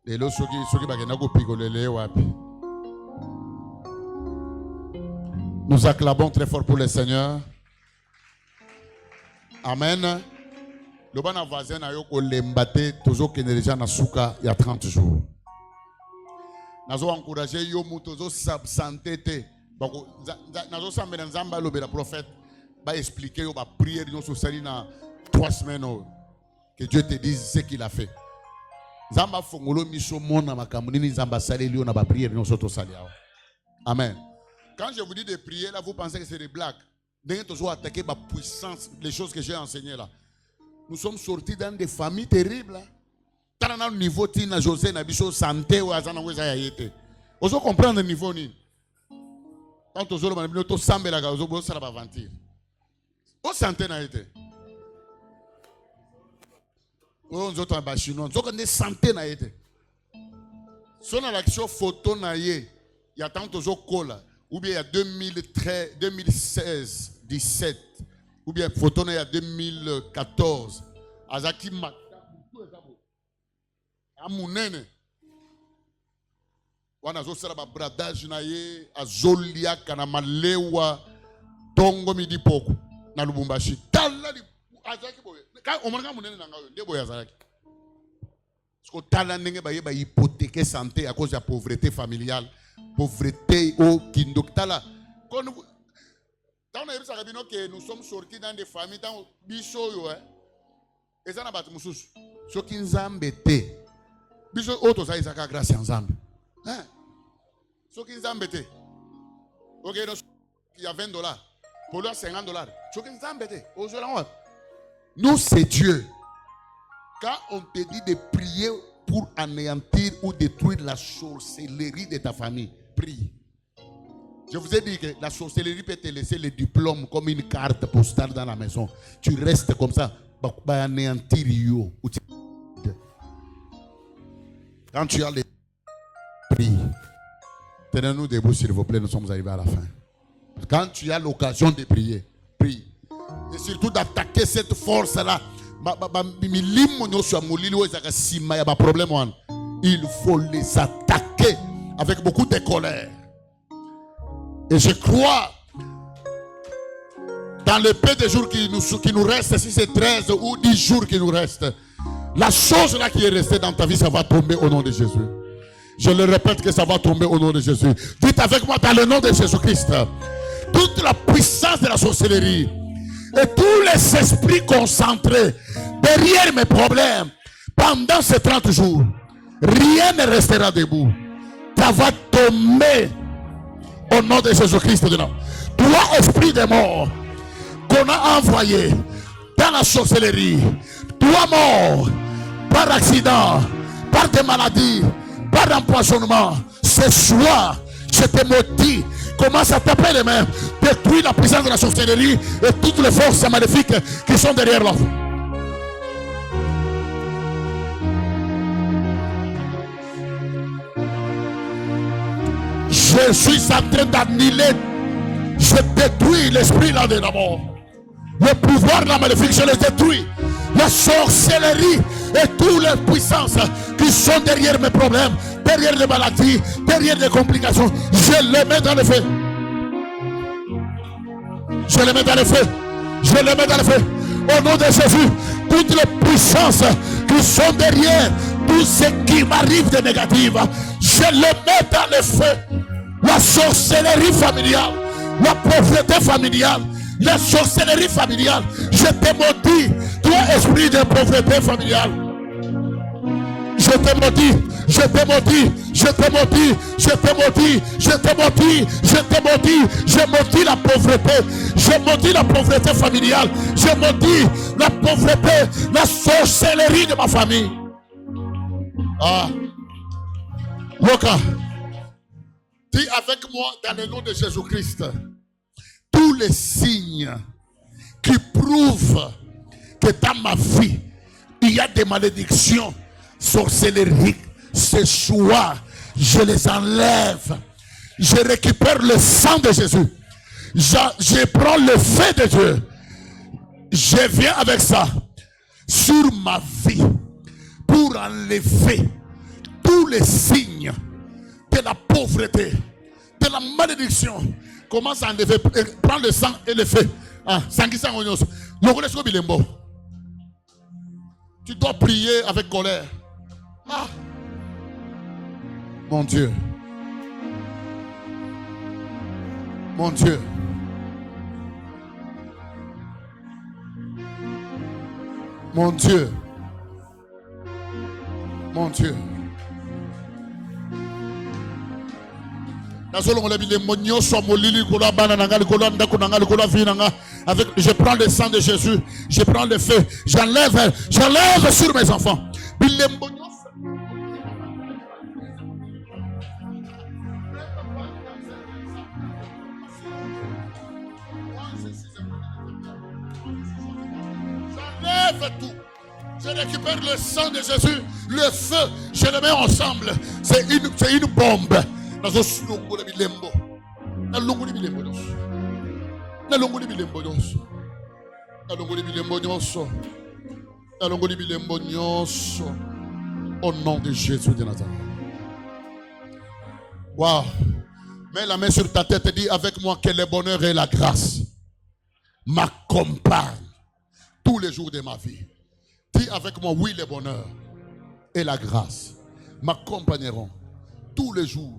Lelo soki bagena ko pigolele wapi. Nous acclamons très fort pour le Seigneur. Amen. Le bon voisin a yo ko lembate tozo kenereja na suka il y a 30 jours. Nazo encourager yo mutozo santé te Le prophète va expliquer, va prier dans 3 semaines que Dieu te dise ce qu'il a fait. Zamba fongolo miso mona makamuni zamba sali liyo na ba prière non soto sali. Amen. Quand je vous dis de prier là, vous pensez que c'est des blagues. Dès que tu as attaqué ma puissance, les choses que j'ai enseignées là. Nous sommes sortis dans des familles terribles. Dans le niveau tina José na biso santé ou azana weza ya yete. Ozo comprendre le niveau ni. Quand tu as le to sambe la gazo bo sala ba aventure. O santé na yete. On a un chinois, on a santé na yete. Si on a l'action photo na ye, il y a tant de cola, ou bien il y a 2013, 2016, 17, ou bien photo na il y a 2014. Azaki mat. Amunene. Wana zo sala ba bradage na ye, azolia kana malewa, tongo midi poko na Lubumbashi. Tala di azaki boye. Quand on regarde mon nez n'angayo, ne boya zalaki. Parce que tala nenge ba yeba hypothéquer santé à cause de la pauvreté familiale, pauvreté au kindok tala. Quand nous dans les sabino que nous sommes sortis dans des familles dans biso yo et ça na bat mususu. So kinzambe te. Biso auto ça isaka grâce ensemble. Hein? So kinzambe te. OK, donc il y a $20. Pour lui $50. So kinzambe te. Aujourd'hui nous, c'est Dieu. Quand on te dit de prier pour anéantir ou détruire la sorcellerie de ta famille, prie. Je vous ai dit que la sorcellerie peut te laisser le diplôme comme une carte postale dans la maison. Tu restes comme ça, pour anéantir yo. Quand tu as les prie. Tenez-nous debout, s'il vous plaît, nous sommes arrivés à la fin. Quand tu as l'occasion de prier, prie. Et surtout d'attaquer cette force-là. Il faut les attaquer avec beaucoup de colère. Et je crois, dans le peu de jours qui nous restent, si c'est 13 ou 10 jours qui nous restent, la chose là qui est restée dans ta vie, ça va tomber au nom de Jésus. Je le répète que ça va tomber au nom de Jésus. Dites avec moi dans le nom de Jésus-Christ. Toute la puissance de la sorcellerie et tous les esprits concentrés derrière mes problèmes pendant ces 30 jours, rien ne restera debout. Ça va tomber au nom de Jésus-Christ. Toi, esprit de mort qu'on a envoyé dans la sorcellerie, toi mort par accident, par des maladies, par empoisonnement, ce soir, je te maudis. Commence à taper les mains, détruis la puissance de la sorcellerie et toutes les forces maléfiques qui sont derrière l'homme. Je suis en train d'annuler, je détruis l'esprit là de la mort. Le pouvoir de la maléfique, je les détruis. La sorcellerie et toutes les puissances qui sont derrière mes problèmes, derrière les maladies, derrière les complications, je les mets dans le feu. Je les mets dans le feu. Je les mets dans le feu. Au nom de Jésus, toutes les puissances qui sont derrière tout ce qui m'arrive de négatif, je les mets dans le feu. La sorcellerie familiale, la pauvreté familiale, la sorcellerie familiale, je te maudis, toi esprit de pauvreté familiale. Je te maudis, je te maudis, je te maudis, je te maudis, je te maudis, je te maudis, je maudis la pauvreté, je maudis la pauvreté familiale, je maudis la pauvreté, la sorcellerie de ma famille. Ah, Loka, dis avec moi dans le nom de Jésus-Christ, tous les signes qui prouvent que dans ma vie, il y a des malédictions sorcellerie, ce soir, je les enlève. Je récupère le sang de Jésus. Je prends le feu de Dieu. Je viens avec ça sur ma vie pour enlever tous les signes de la pauvreté, de la malédiction. Commence à enlever, prends le sang et le feu. Tu dois prier avec colère. Ah, mon Dieu. Mon Dieu. Mon Dieu. Mon Dieu. Avec, je prends le sang de Jésus, je prends le feu, j'enlève sur mes enfants. J'enlève tout. Je récupère le sang de Jésus, le feu, je le mets ensemble. C'est une bombe. Au nom de Jésus de Nazareth. Wow. Mets la main sur ta tête et dis avec moi que le bonheur et la grâce m'accompagnent tous les jours de ma vie. Dis avec moi, oui, le bonheur et la grâce m'accompagneront tous les jours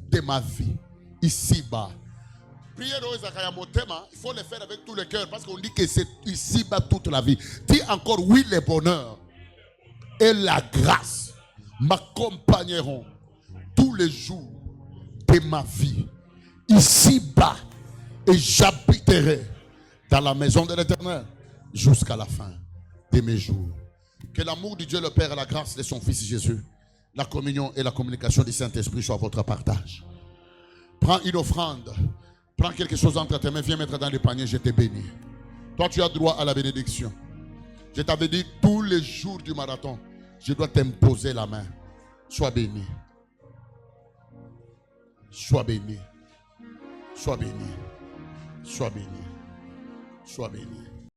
de ma vie, ici-bas. Prière il faut le faire avec tout le cœur parce qu'on dit que c'est ici-bas toute la vie. Dis encore, oui, le bonheur et la grâce m'accompagneront tous les jours de ma vie, ici-bas, et j'habiterai dans la maison de l'Éternel jusqu'à la fin de mes jours. Que l'amour de Dieu le Père et la grâce de son Fils Jésus, la communion et la communication du Saint-Esprit soient votre partage. Prends une offrande, prends quelque chose entre tes mains, viens mettre dans le panier, je te bénis. Toi, tu as droit à la bénédiction. Je t'avais dit tous les jours du marathon, je dois t'imposer la main. Sois béni. Sois béni. Sois béni. Sois béni. Sois béni.